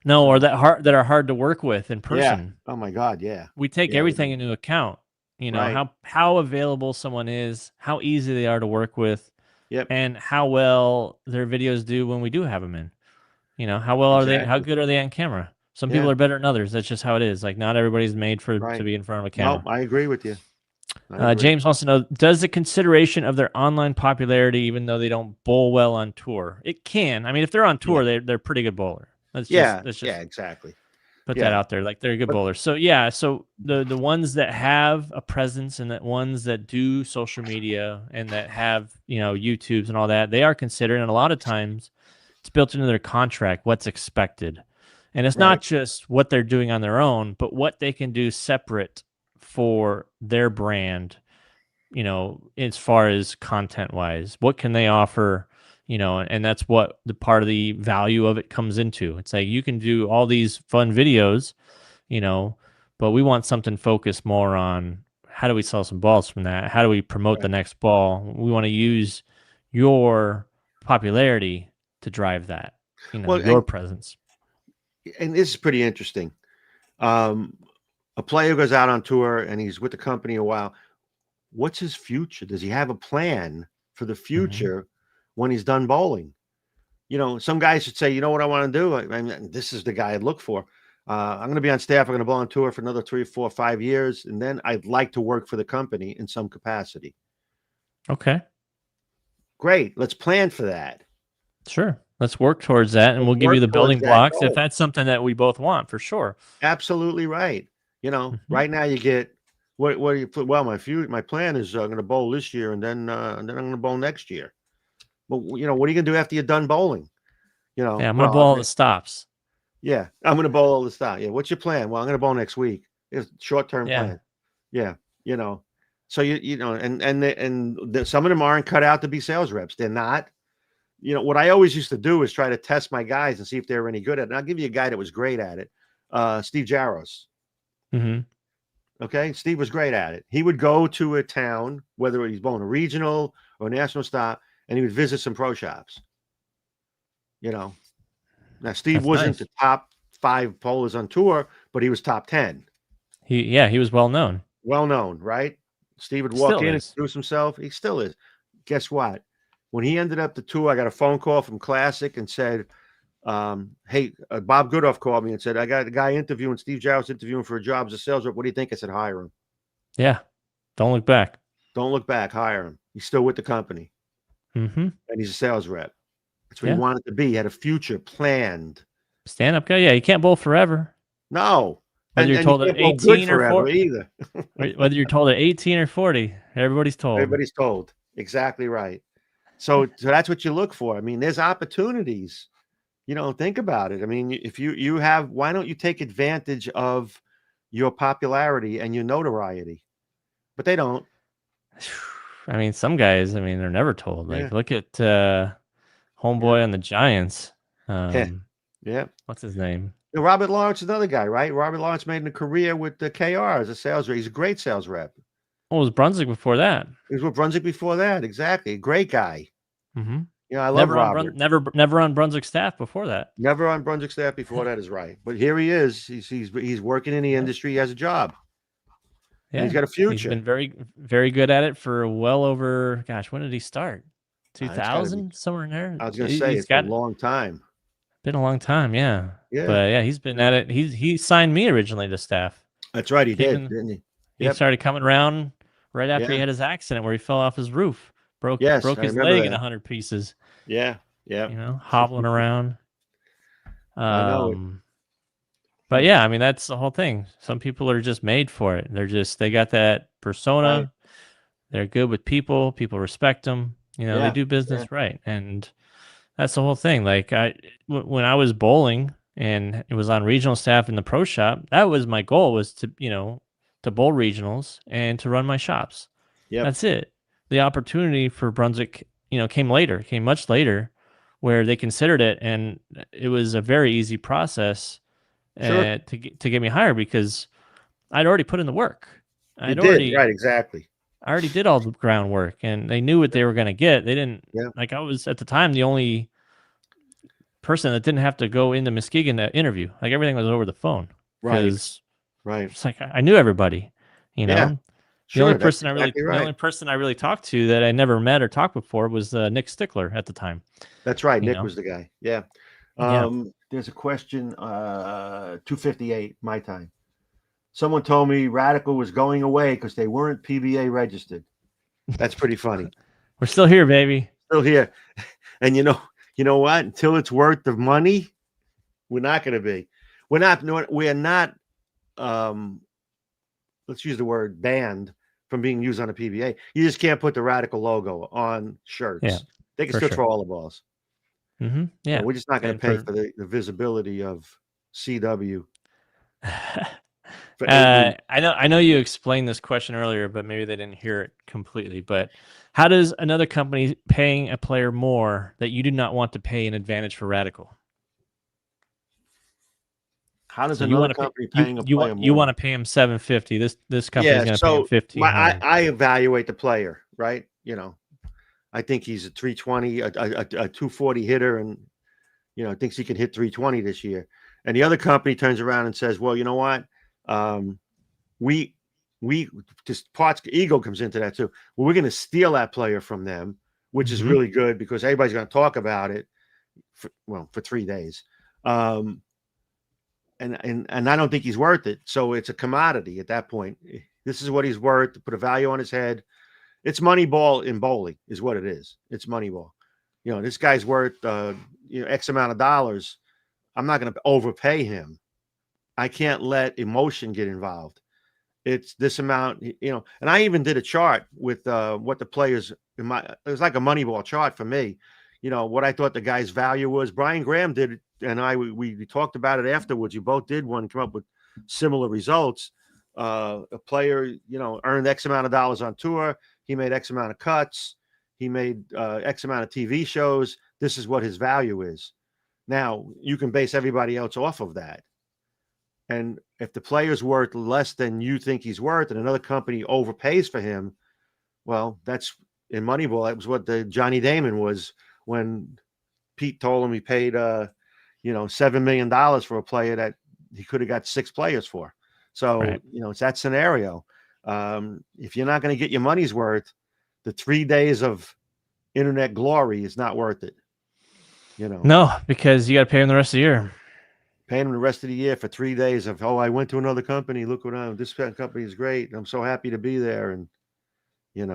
No, or that are hard to work with in person. Yeah. Oh my God, yeah. We take everything into account. Right. How available someone is, how easy they are to work with, and how well their videos do when we do have them in. How well are they? How good are they on camera? Some people are better than others. That's just how it is. Like not everybody's made to be in front of a camera. No, I agree with you. James wants to know, does the consideration of their online popularity, even though they don't bowl well on tour? It can. I mean, if they're on tour, they're a pretty good bowler. Let's just exactly. Put that out there. Like they're a good bowler. So so the ones that have a presence and the ones that do social media and that have, YouTubes and all that, they are considered. And a lot of times it's built into their contract, what's expected. And it's not just what they're doing on their own, but what they can do separate for their brand, as far as content wise, what can they offer? And that's what the part of the value of it comes into. It's like you can do all these fun videos, but we want something focused more on how do we sell some balls from that? How do we promote the next ball? We want to use your popularity to drive that, Well, your presence. and this is pretty interesting. A player goes out on tour and he's with the company a while. What's his future? Does he have a plan for the future when he's done bowling? Some guys should say, you know what I want to do? I mean, this is the guy I'd look for. I'm going to be on staff. I'm going to bowl on tour for another 3, 4, 5 years. And then I'd like to work for the company in some capacity. Okay. Great. Let's plan for that. Sure. Let's work towards that, and we'll give you the building blocks if that's something that we both want, for sure. Absolutely right. Right now you get what do you put? Well, my plan is I'm going to bowl this year, and then I'm going to bowl next year. But what are you going to do after you're done bowling? Yeah, I'm going to bowl all the stops. Yeah, I'm going to bowl all the stops. Yeah, what's your plan? Well, I'm going to bowl next week. It's short-term plan. Yeah, So some of them aren't cut out to be sales reps. They're not. What I always used to do is try to test my guys and see if they were any good at it. And I'll give you a guy that was great at it, Steve Jaros. Mm-hmm. Okay, Steve was great at it. He would go to a town, whether he's bowling a regional or a national stop, and he would visit some pro shops. Now Steve wasn't the top 5 bowlers on tour, but he was top 10. He was well known. Well known, right? Steve would walk in and introduce himself. He still is. Guess what? When he ended up the tour, I got a phone call from Classic and said, hey, Bob Goodoff called me and said, I got a guy interviewing, Steve Jaros interviewing for a job as a sales rep. What do you think? I said, hire him. Yeah. Don't look back. Don't look back. Hire him. He's still with the company. Mm-hmm. And he's a sales rep. That's what he wanted to be. He had a future planned. Stand-up guy. Yeah, you can't bowl forever. No. Whether you're told at 18 or 40. Either. Whether you're told at 18 or 40, everybody's told. Everybody's told. Exactly right. So that's what you look for. I mean, there's opportunities. Think about it. I mean, if you have, why don't you take advantage of your popularity and your notoriety? But they don't. I mean, some guys, they're never told. Like, look at homeboy on the Giants. Yeah. What's his name? Robert Lawrence is another guy, right? Robert Lawrence made a career with the KR as a sales rep. He's a great sales rep. Oh, it was Brunswick before that. He was with Brunswick before that. Exactly. Great guy. Mm-hmm. I love Robert. Never on Brunswick staff before that. Never on Brunswick staff before that is right. But here he is. He's working in the industry. He has a job. Yeah. He's got a future. He's been very, very good at it for well over, gosh, when did he start? 2000, somewhere in there. I was going to say, it's been a long time. Been a long time, yeah. Yeah. But yeah, he's been at it. He signed me originally to staff. That's right. He did, didn't he? He started coming around right after he had his accident where he fell off his roof. Broke his leg in 100 pieces. Yeah. Hobbling around. I know it. But yeah, that's the whole thing. Some people are just made for it. They got that persona. Right. They're good with people. People respect them. They do business right. And that's the whole thing. Like when I was bowling and it was on regional staff in the pro shop, that was my goal, was to bowl regionals and to run my shops. Yeah. That's it. The opportunity for Brunswick, came much later, where they considered it, and it was a very easy process to get me hired because I'd already put in the work. Right, exactly. I already did all the groundwork, and they knew what they were going to get. They didn't like, I was at the time the only person that didn't have to go into Muskegon to interview. Like, everything was over the phone. Right. It's like I knew everybody. Yeah. The only person I really talked to that I never met or talked before was Nick Stickler at the time. That's right. Nick was the guy. Yeah. There's a question, 2:58 my time. Someone told me Radical was going away because they weren't PBA registered. That's pretty funny. We're still here, baby. Still here. And you know what? Until it's worth the money, we're not going to be. We're not let's use the word banned from being used on a PBA. You just can't put the Radical logo on shirts. Yeah, they can still throw all the balls. Mm-hmm. Yeah, we're just not going to pay for the visibility of CW. I know you explained this question earlier, but maybe they didn't hear it completely. But how does another company paying a player more that you do not want to pay an advantage for Radical? How does another company paying a player more? You want to pay him $750. This company's going to pay him $1,500. I evaluate the player, right? I I think he's a 320, a 240 hitter, and thinks he can hit 320 this year. And the other company turns around and says, well, you know what? We just parts ego comes into that too. Well, we're going to steal that player from them, which is really good because everybody's going to talk about it for 3 days. And I don't think he's worth it. So it's a commodity at that point. This is what he's worth to put a value on his head. It's Moneyball in bowling is what it is. It's Moneyball. This guy's worth, X amount of dollars. I'm not going to overpay him. I can't let emotion get involved. It's this amount, and I even did a chart with what the players it was like a Moneyball chart for me. What I thought the guy's value was. Brian Graham did it, and we talked about it afterwards. You both did one, come up with similar results. A player, earned X amount of dollars on tour. He made X amount of cuts. He made X amount of TV shows. This is what his value is. Now, you can base everybody else off of that. And if the player's worth less than you think he's worth and another company overpays for him, well, that's in Moneyball. That was what the Johnny Damon was when Pete told him he paid, $7 million for a player that he could have got 6 players for. So, Right. It's that scenario. If you're not going to get your money's worth, the 3 days of internet glory is not worth it. No, because you got to pay him the rest of the year. Paying him the rest of the year for 3 days of, I went to another company. Look what this company is great. I'm so happy to be there. And,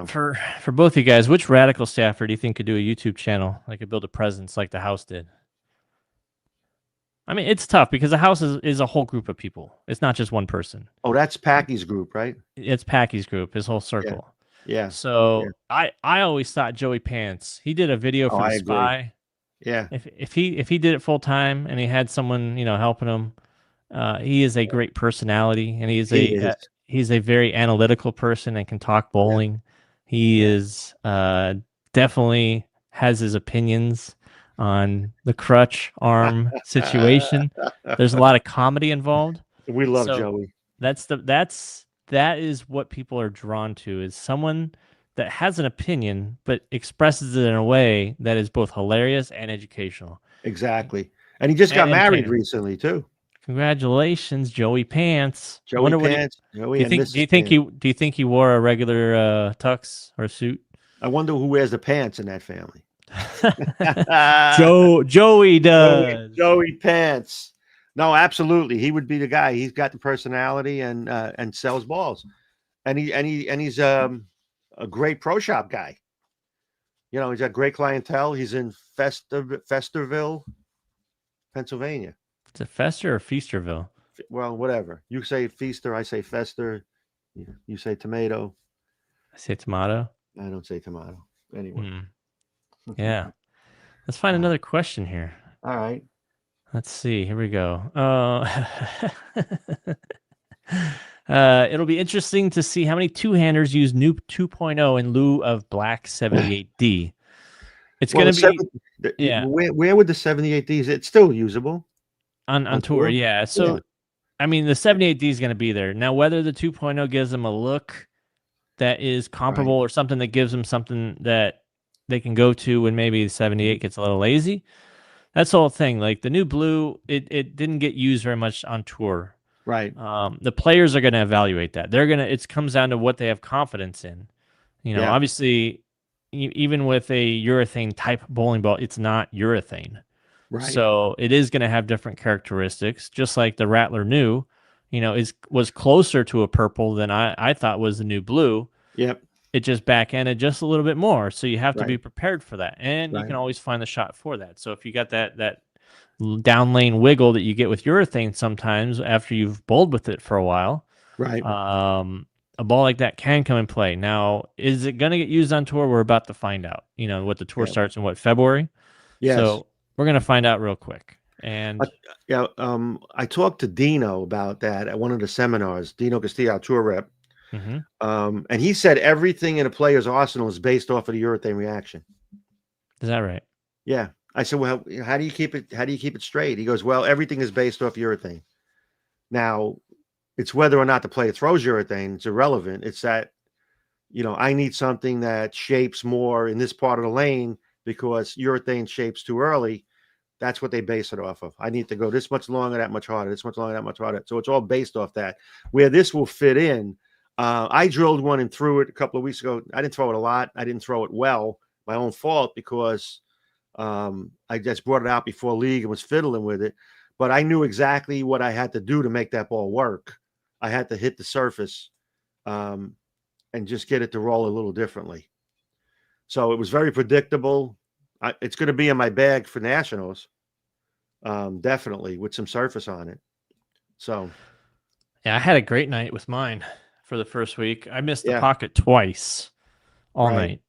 For both you guys, which radical staffer do you think could do a YouTube channel? Like could build a presence like the house did? I mean, it's tough because the house is a whole group of people. It's not just one person. Oh, that's Packy's group, right? It's Packy's group, his whole circle. Yeah. So I always thought Joey Pants, he did a video for the Spy. Yeah. If he did it full time and he had someone, helping him, he is a great personality and he's a very analytical person and can talk bowling. He is definitely has his opinions on the crutch arm situation. There's a lot of comedy involved. We love Joey. That is what people are drawn to, is someone that has an opinion but expresses it in a way that is both hilarious and educational. Exactly. And he just got married recently too. Congratulations, Joey Pants. Joey Pants. Do you think he wore a regular tux or suit? I wonder who wears the pants in that family. Joey does. Joey Pants. No, absolutely. He would be the guy. He's got the personality and sells balls. And he's a great pro shop guy. He's got great clientele. He's in Festerville, Pennsylvania. Is it Fester or Feasterville? Well, whatever. You say Feaster, I say Fester. You say tomato. I say tomato. I don't say tomato. Anyway. Yeah. Let's find another question here. All right. Let's see. Here we go. It'll be interesting to see how many two-handers use Noob 2.0 in lieu of Black 78D. It's going to be... Yeah. Where would the 78D... It's still usable. On tour, yeah. So, I mean, the 78D is going to be there. Now, whether the 2.0 gives them a look that is comparable or something that gives them something that they can go to when maybe the 78 gets a little lazy, that's the whole thing. Like the new blue, it didn't get used very much on tour. Right. The players are going to evaluate that. It comes down to what they have confidence in. Obviously, even with a urethane type bowling ball, it's not urethane. Right. So it is going to have different characteristics, just like the Rattler New, was closer to a purple than I thought was the new blue. Yep. It just back-ended just a little bit more. So you have to be prepared for that. And you can always find the shot for that. So if you got that down lane wiggle that you get with urethane sometimes after you've bowled with it for a while, right? A ball like that can come in play. Now, is it going to get used on tour? We're about to find out. What the tour starts in February? Yes. So we're going to find out real quick. And I talked to Dino about that at one of the seminars. Dino Castillo, our tour rep. And he said everything in a player's arsenal is based off of the urethane reaction. Is that right? Yeah. I said, well, how do you keep it straight? He goes, well, everything is based off urethane. Now, it's whether or not the player throws urethane. It's irrelevant. It's that, I need something that shapes more in this part of the lane because urethane shapes too early. That's what they base it off of. I need to go this much longer, that much harder, this much longer, that much harder. So it's all based off that. Where this will fit in, I drilled one and threw it a couple of weeks ago. I didn't throw it a lot. I didn't throw it well. My own fault because I just brought it out before league and was fiddling with it. But I knew exactly what I had to do to make that ball work. I had to hit the surface and just get it to roll a little differently. So it was very predictable. It's going to be in my bag for nationals, definitely with some surface on it. So, yeah, I had a great night with mine for the first week. I missed the Yeah. pocket twice all Right. night,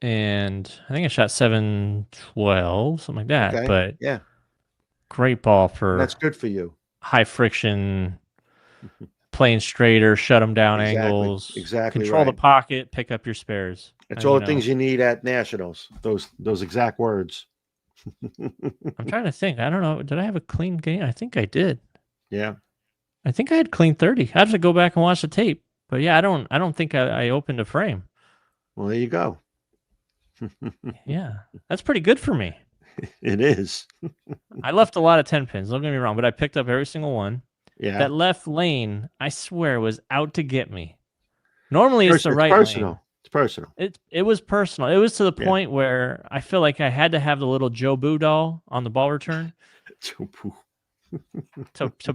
and I think I shot 712, something like that. Okay. But Yeah, great ball for that's good for you. high friction, playing straighter, shut them down Exactly. angles, Exactly control the right. pocket, pick up your spares. It's And, all you the know, things you need at nationals. Those exact words. I'm trying to think. I don't know. Did I have a clean game? I think I did. Yeah. I think I had clean 30. I have to go back and watch the tape. But yeah, I don't think I opened a frame. Well, there you go. Yeah, that's pretty good for me. It is. I left a lot of 10 pins. Don't get me wrong, but I picked up every single one. Yeah. That left lane, I swear, was out to get me. Normally, it's the right personal. lane. It's personal. It was personal. It was to the Yeah. point where I feel like I had to have the little Joe Boo doll on the ball return to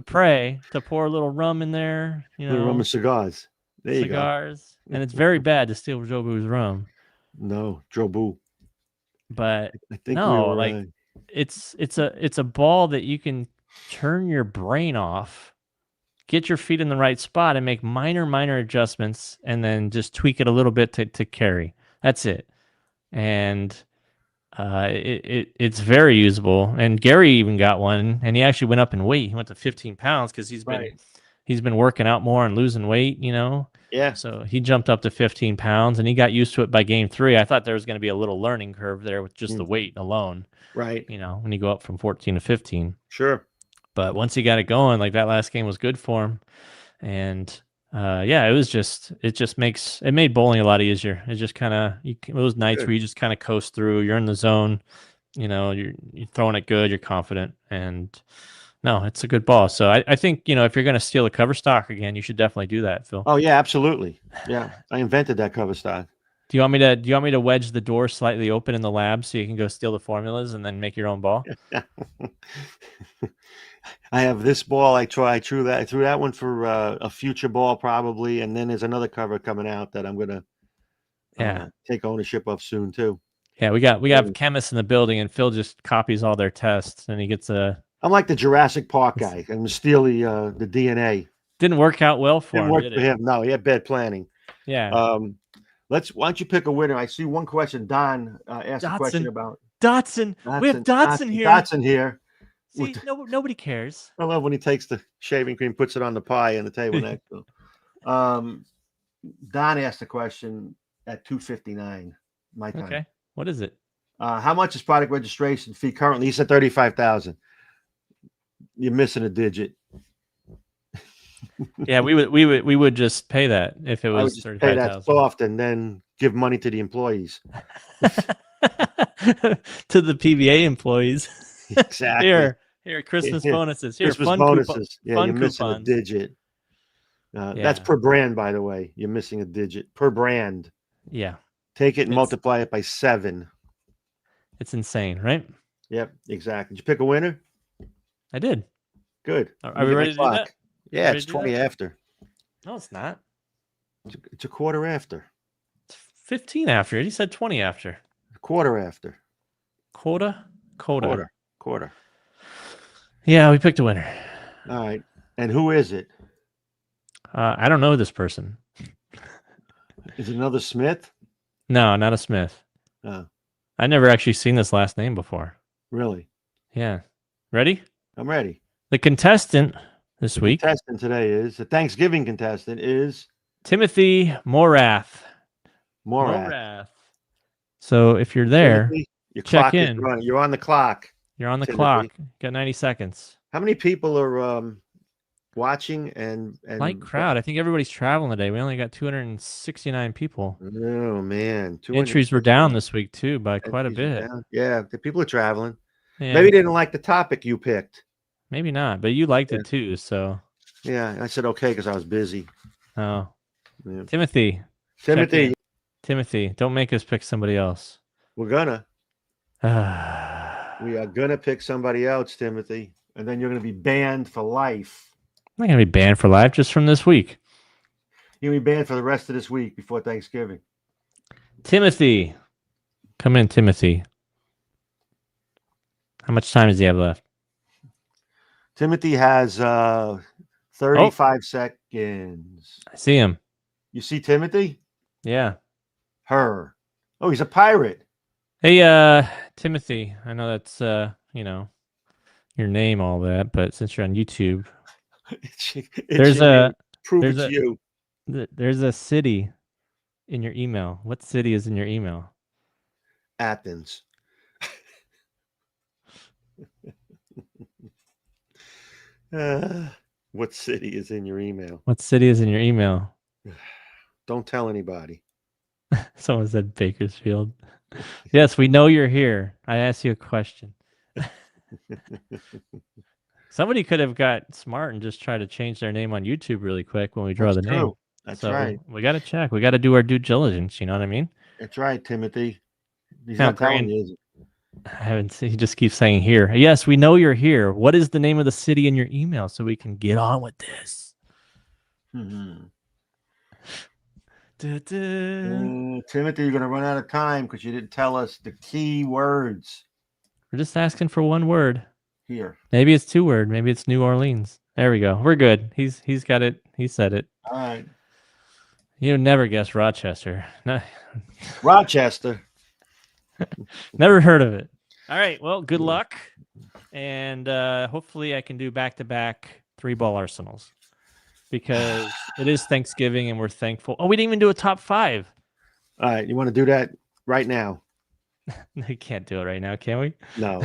pray, to pour a little rum in there, Little rum and cigars. There you go. cigars. And it's very bad to steal Joe Boo's rum. No, Joe Boo. But I think no, we were, like it's a ball that you can turn your brain off, get your feet in the right spot, and make minor adjustments, and then just tweak it a little bit to carry. That's it. And it's very usable. And Gary even got one, and he actually went up in weight. He went to 15 pounds because he's been working out more and losing weight, Yeah. So he jumped up to 15 pounds, and he got used to it by game 3. I thought there was going to be a little learning curve there with just the weight alone. Right. When you go up from 14 to 15. Sure. But once he got it going, like that last game was good for him. And yeah, it made bowling a lot easier. It just kind of, those nights Good. where you just kind of coast through, you're in the zone, you're throwing it good, you're confident. And no, it's a good ball. So I think, if you're going to steal a cover stock again, you should definitely do that, Phil. Oh yeah, absolutely. Yeah. I invented that cover stock. Do you want me to wedge the door slightly open in the lab so you can go steal the formulas and then make your own ball? I have this ball. I threw that one for a future ball probably, and then there's another cover coming out that I'm gonna take ownership of soon too. Yeah, we got chemists in the building, and Phil just copies all their tests, and he gets a. I'm like the Jurassic Park guy. I'm gonna steal the DNA. Didn't work out well for him. Didn't work for him. No, he had bad planning. Yeah. Why don't you pick a winner? I see one question. Don asked a question about Dotson. We have Dotson here. Dotson here. See, nobody cares. I love when he takes the shaving cream, puts it on the pie on the table next to him. Don asked a question at 2:59 my time. Okay. What is it? How much is product registration fee currently? He said 35,000. You're missing a digit. Yeah, we would just pay that if it was I would just pay that soft and then give money to the employees. To the PBA employees. Exactly. Here, Christmas bonuses. Here, Christmas fun bonuses. Fun you're missing coupons. a digit. That's per brand, by the way. You're missing a digit per brand. Yeah. Take it and multiply it by 7. It's insane, right? Yep, exactly. Did you pick a winner? I did. Good. Are we ready to do that? Yeah, it's 20 after. No, it's not. It's a quarter after. It's 15 after. He said 20 after. A quarter after. Quarter. Yeah, we picked a winner. All right. And who is it? I don't know this person. Is it another Smith? No, not a Smith. Oh. I never actually seen this last name before. Really? Yeah. Ready? I'm ready. The contestant this week. Contestant today is the Thanksgiving contestant is Timothy Morath. So if you're there, Timothy, your check clock in. Is running. You're on the clock. You're on the Timothy. clock. Got 90 seconds. How many people are watching and Light crowd. I think everybody's traveling today. We only got 269 people. Oh man, Entries were down this week too by quite a entries are bit. down. Yeah, the people are traveling. Yeah, Maybe they didn't like the topic you picked. maybe not, but you liked Yeah. it too. So, Yeah, I said okay because I was busy. oh, Yeah. Timothy, Timothy, Timothy, don't make us pick somebody else. we're gonna. I'm We are gonna pick somebody else, Timothy, and then you're gonna be banned for life. not gonna be banned for life just from this week. You're gonna be banned for the rest of this week before Thanksgiving. Timothy, come in, Timothy. How much time does he have left? Timothy has 35 seconds. I see him. You see Timothy? Yeah. Her. Oh, he's a pirate. Hey, Timothy. I know that's your name, all that, but since you're on YouTube, there's a prove there's it's a- you. there's a city in your email. What city is in your email? Athens. What city is in your email? What city is in your email? Don't tell anybody. Someone said Bakersfield. Yes, we know you're here. I asked you a question. Somebody could have got smart and just tried to change their name on YouTube really quick when we draw That's the name. true. That's So right. we got to check. We got to do our due diligence. You know what I mean? That's right, Timothy. He's Now, not telling Grant- you, is he? I haven't seen. He just keeps saying here. Yes, we know you're here. What is the name of the city in your email so we can get on with this? Mhm. We're Timothy, you're going to run out of time because you didn't tell us the key words just asking for one word. here. Maybe it's 2 word. Maybe it's New Orleans. There we go. We're good. He's got it. He said it. All right. You never guess Rochester. No, Rochester. never heard of it. All right. Well, good luck. And hopefully I can do back-to-back 3-ball arsenals because it is Thanksgiving and we're thankful. Oh, we didn't even do a top 5. All right. You want to do that right now? We can't do it right now, can we? No.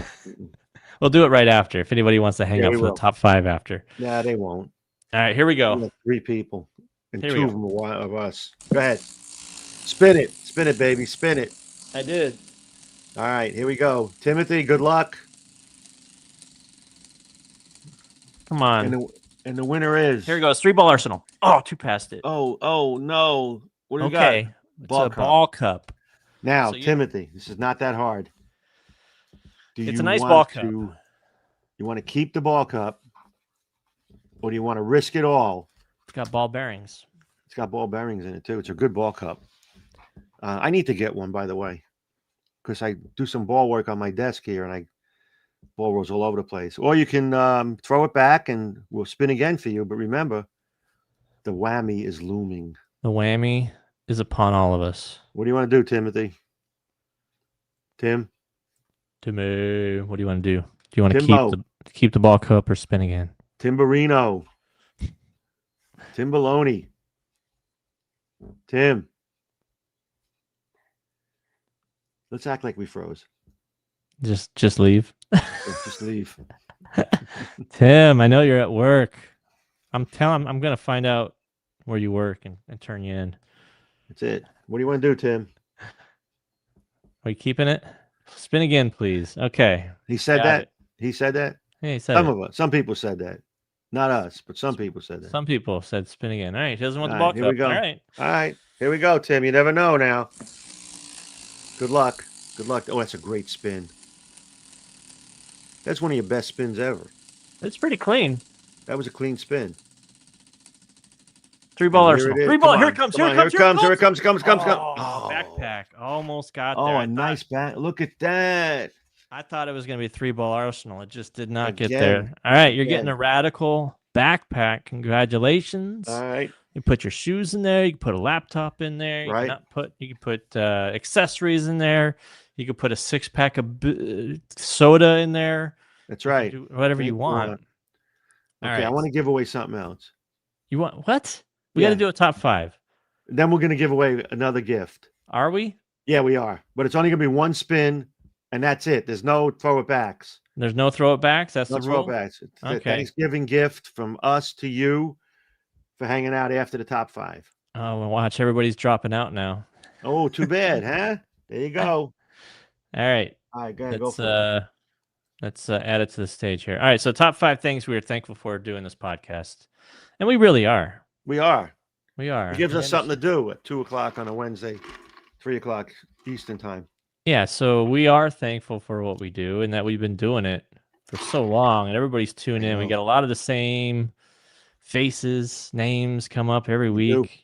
We'll do it right after if anybody wants to hang Yeah, up we for the will. top 5 after. Nah, they won't. All right, here we We go. have 3 people, and Here we 2 of go. them are one of us. Go ahead. Spin it, baby. Spin it. I did. All right, here we go. Timothy, good luck. Come on. And the winner is. Here we go. It's 3-ball arsenal. Oh, 2 past it. Oh no. What do you Okay. got? It's Ball a cup. ball cup. Now, So you- Timothy, this is not that hard. It's a nice ball cup. You want to keep the ball cup, or do you want to risk it all? It's got ball bearings. It's got ball bearings in it too. It's a good ball cup. I need to get one, by the way, because I do some ball work on my desk here, and ball rolls all over the place. Or you can throw it back, and we'll spin again for you. But remember, the whammy is looming. The whammy is upon all of us. What do you want to do, Timothy? Tim? Timmy, what do you want to do? Do you want to Timbo. keep the ball cup or spin again? Timberino. Tim Baloney. Tim. Let's act like we froze. Just leave. Let's just leave. Tim, I know you're at work. I'm gonna find out where you work and turn you in. That's it. What do you want to do, Tim? Are you keeping it? Spin again, please. Okay. He said Got that. it. He said that. Yeah, he said Some it. of us. Some people said that. Not us, but some people said that. Some people said spin again. All right, he doesn't want the All ball right, here cup. we go. All right. All right. Here we go, Tim. You never know now. Good luck. Good luck. Oh, that's a great spin. That's one of your best spins ever. It's pretty clean. That was a clean spin. 3-ball And here arsenal. it is. 3-ball. Come Here on. it comes. Come Here on. it comes. Here it comes. Comes. Oh, backpack. Almost got there. Oh, I a thought- nice back. Look at that. I thought it was going to be a 3-ball arsenal. It just did not get Again. there. All right, you're getting Again. a radical backpack. Congratulations. All right. You put your shoes in there. You can put a laptop in there. You Right. can put accessories in there. You could put a 6-pack of soda in there. That's You can right. do whatever you Anything you want. want. All Okay, right. I want to give away something else. You want what? We got Yeah. to do a top 5. Then we're going to give away another gift. Are we? Yeah, we are. But it's only going to be one spin, and that's it. There's no throw it backs. There's no throw it backs. That's No the rule. throwbacks. It's the Okay. Thanksgiving gift from us to you for hanging out after the top 5. Oh, well, watch. Everybody's dropping out now. Oh, too bad, huh? There you go. All right. All right, go ahead, go Let's for it. let's add it to the stage here. All right. So top 5 things we are thankful for doing this podcast, and we really are. We are. We are. It gives We us something to understand- do at 2:00 on a Wednesday, 3:00 Eastern time. Yeah. So we are thankful for what we do, and that we've been doing it for so long, and everybody's tuning in. We know. get a lot of the same faces, names come up every We do. week.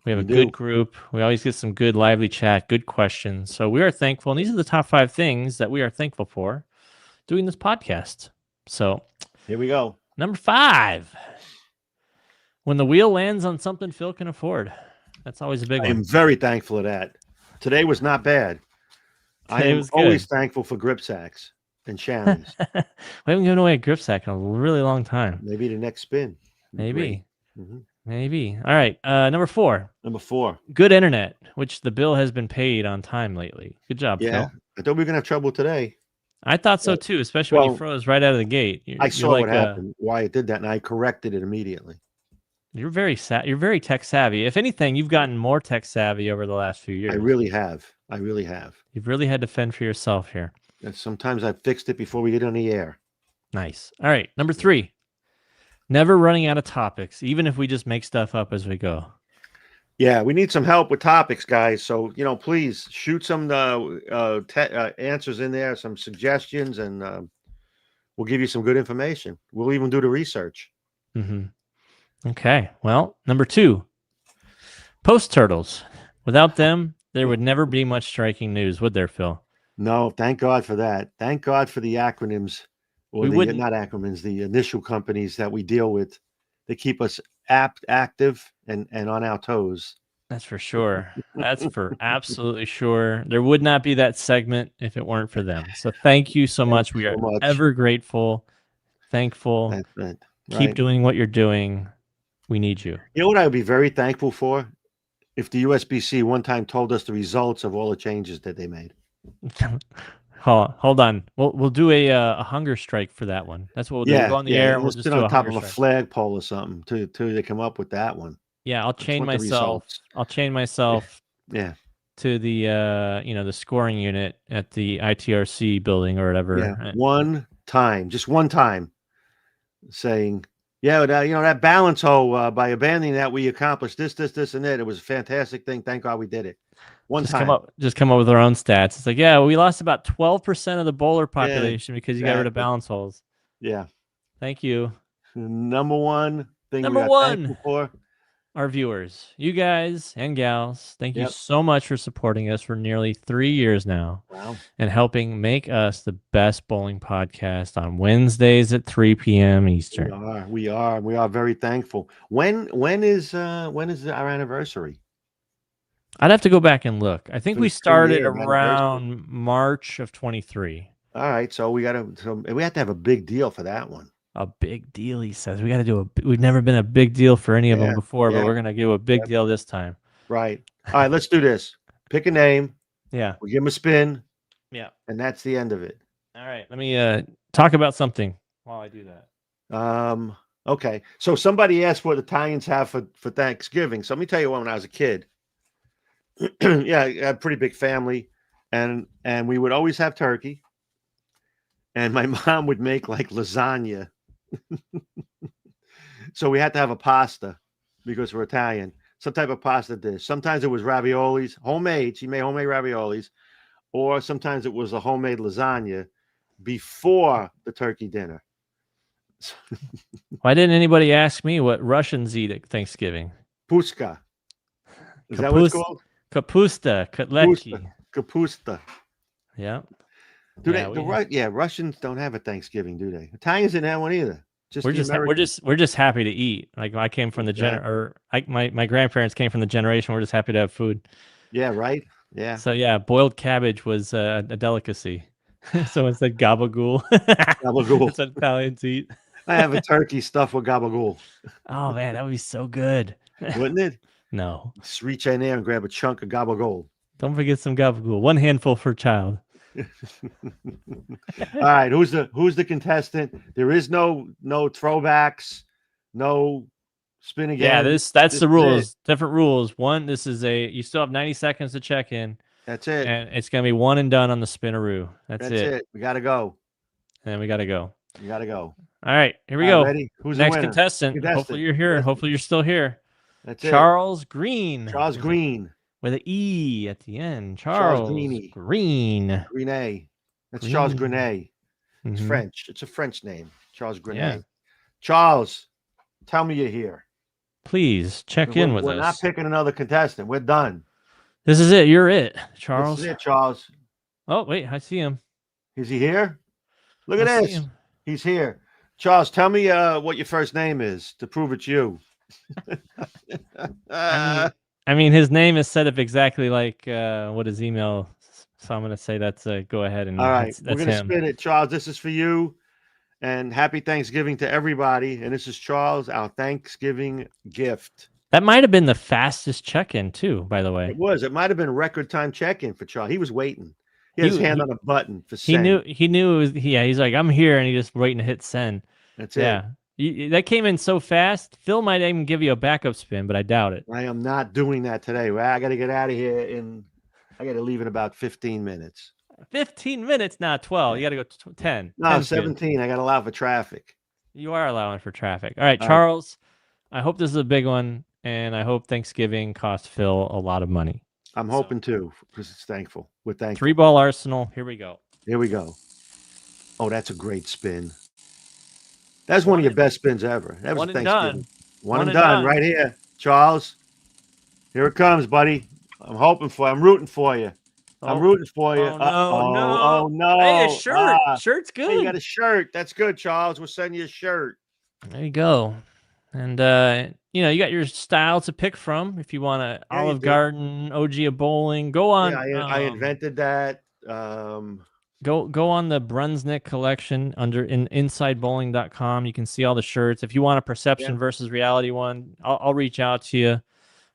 We have We a good do. group. We always get some good lively chat, good questions. So we are thankful. And these are the top 5 things that we are thankful for doing this podcast. So Here we go. number 5, when the wheel lands on something Phil can afford. That's always a big I one. am very thankful of that. Today was not bad. I Today am was good. always thankful for grip sacks and chamois. We haven't given away a grip sack in a really long time. Maybe the next spin. Maybe. Mhm. Maybe. All right. Number 4, Number 4. good internet, which the bill has been paid on time lately. Good job, Yeah. Phil. I thought we were going to have trouble today. I thought so Well- too, especially when you well, froze right out of the gate. I saw what happened, why it did that, and I corrected it immediately. You're very you're very tech savvy. If anything, you've gotten more tech savvy over the last few years. I really have. I really have. You've really had to fend for yourself here. And sometimes I fixed it before we get on the air. Nice. All right, number 3, never running out of topics, even if we just make stuff up as we go. Yeah, we need some help with topics, guys. So, please shoot some answers in there, some suggestions, and we'll give you some good information. We'll even do the research. Mm-hmm. Okay. Well, number 2, post turtles. Without them, there would never be much striking news, would there, Phil? No, thank God for that. Thank God for the acronyms, or We wouldn't- not acronyms, the initial companies that we deal with. They keep us active and on our toes. That's for sure. That's for absolutely sure. There would not be that segment if it weren't for them. So thank you so much. We so are much. ever grateful, thankful. That's it. Keep Right? doing what you're doing. We need you. You know what I would be very thankful for? If the USBC one time told us the results of all the changes that they made. Hold on. We'll do a hunger strike for that one. That's what we'll do. We'll go on the air and we'll let's just sit do on a top hunger of a strike. flagpole or something till they come up with that one. Yeah, I'll chain want the myself. results. I'll chain myself Yeah. to the the scoring unit at the ITRC building or whatever. Yeah. One time, just one time, saying, yeah, that balance hole, by abandoning that, we accomplished this, and that. It was a fantastic thing. Thank God we did it. One Just time. come up with our own stats. It's like, yeah, we lost about 12% of the bowler population because you got rid of exactly. balance holes. Yeah. Thank you. Number one thing Number we got one. thankful for. Our viewers, you guys and gals, thank you Yep. so much for supporting us for nearly 3 years now Wow. and helping make us the best bowling podcast on Wednesdays at 3 p.m. Eastern. We are very thankful. When is our anniversary? I'd have to go back and look. I think For we the started 3-year anniversary. around March of 23. All right, so we have to have a big deal for that one. A big deal, he says. We got to do we've never been a big deal for any of them before, but yeah. we're going to do a big deal this time. Right. All right, let's do this. Pick a name. Yeah. We give them a spin. Yeah. And that's the end of it. All right. Let me talk about something while I do that. Okay. So somebody asked what Italians have for Thanksgiving. So let me tell you when I was a kid. Yeah, I had a pretty big family, and we would always have turkey. And my mom would make like lasagna. So we had to have a pasta because we're Italian. Some type of pasta dish. Sometimes it was raviolis, homemade. She made homemade raviolis, or sometimes it was a homemade lasagna before the turkey dinner. Why didn't anybody ask me what Russians eat at Thanksgiving? Puska. Is that what it's called? Kapusta, kotletki. Kapusta. Yeah. Russians don't have a Thanksgiving, do they? Italians didn't have one either. We're just happy to eat. Like I came from my grandparents came from the generation. We're just happy to have food. Yeah, right. Yeah. So yeah, boiled cabbage was a delicacy. So it's like gabagool. Gabagool. That's what Italians eat. I have a turkey stuffed with gabagool. Oh man, that would be so good. Wouldn't it? No. Just reach in there and grab a chunk of gabagool. Don't forget some gabagool. One handful for child. All right, who's the contestant? There is no throwbacks, no spin Yeah, again. that's This the is it. rules. Different rules. One, this is you still have 90 seconds to check in, That's it. and it's gonna be one and done on the spinneroo. That's That's it. it. We gotta go. And we gotta go. We gotta go. All right, here we All right, go. ready? Who's the Next winner? contestant. Hopefully you're here. Contestant. Hopefully you're still here. That's it. Charles Green. Charles Green. With an E at the end. Charles Charles Greeny. Green. Greeny. That's Green. Charles Greeny. It's Mhm. French. It's a French name. Charles Greeny. Yeah. Charles, tell me you're here. Please check in with We're us. not picking another contestant. We're done. This is it. You're it, Charles. This is it, Charles. Oh, wait. I see him. Is he here? Look at I see this. him. He's here. Charles, tell me what your first name is to prove it's you. I mean, his name is set up exactly like what his email. So I'm going to say that's go ahead and all right. that's We're gonna him. spin it, Charles. This is for you, and happy Thanksgiving to everybody. And this is Charles, our Thanksgiving gift. That might have been the fastest check-in too, by the way. It was. It might have been record time check-in for Charles. He was waiting. He had his hand on a button for He send. knew it was, yeah, he's like, I'm here, and he just waiting to hit send. That's it. Yeah. That came in so fast. Phil might even give you a backup spin, but I doubt it. I am not doing that today. Well, I got to get out of here I got to leave in about 15 minutes. 15 minutes, not 12. You got to go 10. No, 10's 17. good. I got to allow for traffic. You are allowing for traffic. All right, Charles, I hope this is a big one, and I hope Thanksgiving cost Phil a lot of money. I'm hoping to, because it's thankful. We're thankful. 3-ball arsenal. Here we go. Here we go. Oh, that's a great spin. That's one of your best spins ever. That was one and Thanksgiving. done. One and done right here. Charles, here it comes, buddy. I'm hoping for you. I'm rooting for you. I'm rooting for you. Oh, no. Hey, a shirt. Shirt's good. Hey, you got a shirt. That's good, Charles. We'll send you a shirt. There you go. And, you got your style to pick from. If you want a Olive Garden, OG of bowling, go on. Yeah, I invented that. Go on the Brunsnick collection in insidebowling.com. You can see all the shirts. If you want a perception versus reality one, I'll reach out to you,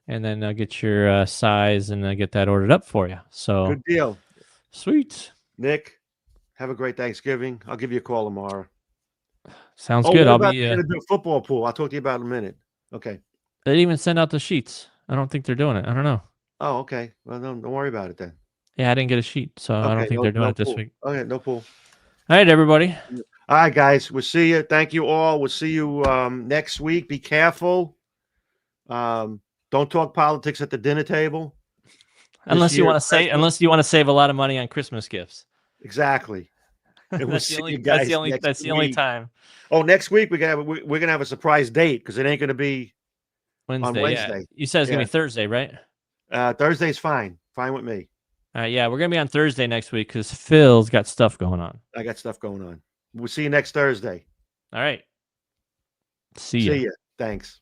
and then I'll get your size and get that ordered up for you. So good deal. Sweet. Nick, have a great Thanksgiving. I'll give you a call tomorrow. Sounds good. I'll be going to do a football pool. I'll talk to you about it in a minute. Okay. They didn't even send out the sheets. I don't think they're doing it. I don't know. Oh, okay. Well, don't worry about it then. Yeah, I didn't get a sheet, so I don't think they're doing it this week. Okay, no pool. All right, everybody. All right, guys. We'll see you. Thank you all. We'll see you next week. Be careful. Don't talk politics at the dinner table. Unless you want to save a lot of money on Christmas gifts. Exactly. That's the only time. Oh, next week we're gonna have a surprise date because it ain't gonna be Wednesday. on Wednesday. Yeah. You said it's gonna be Thursday, right? Thursday's fine. Fine with me. All right, yeah, we're gonna be on Thursday next week because Phil's got stuff going on. I got stuff going on. We'll see you next Thursday. All right. See you. Thanks.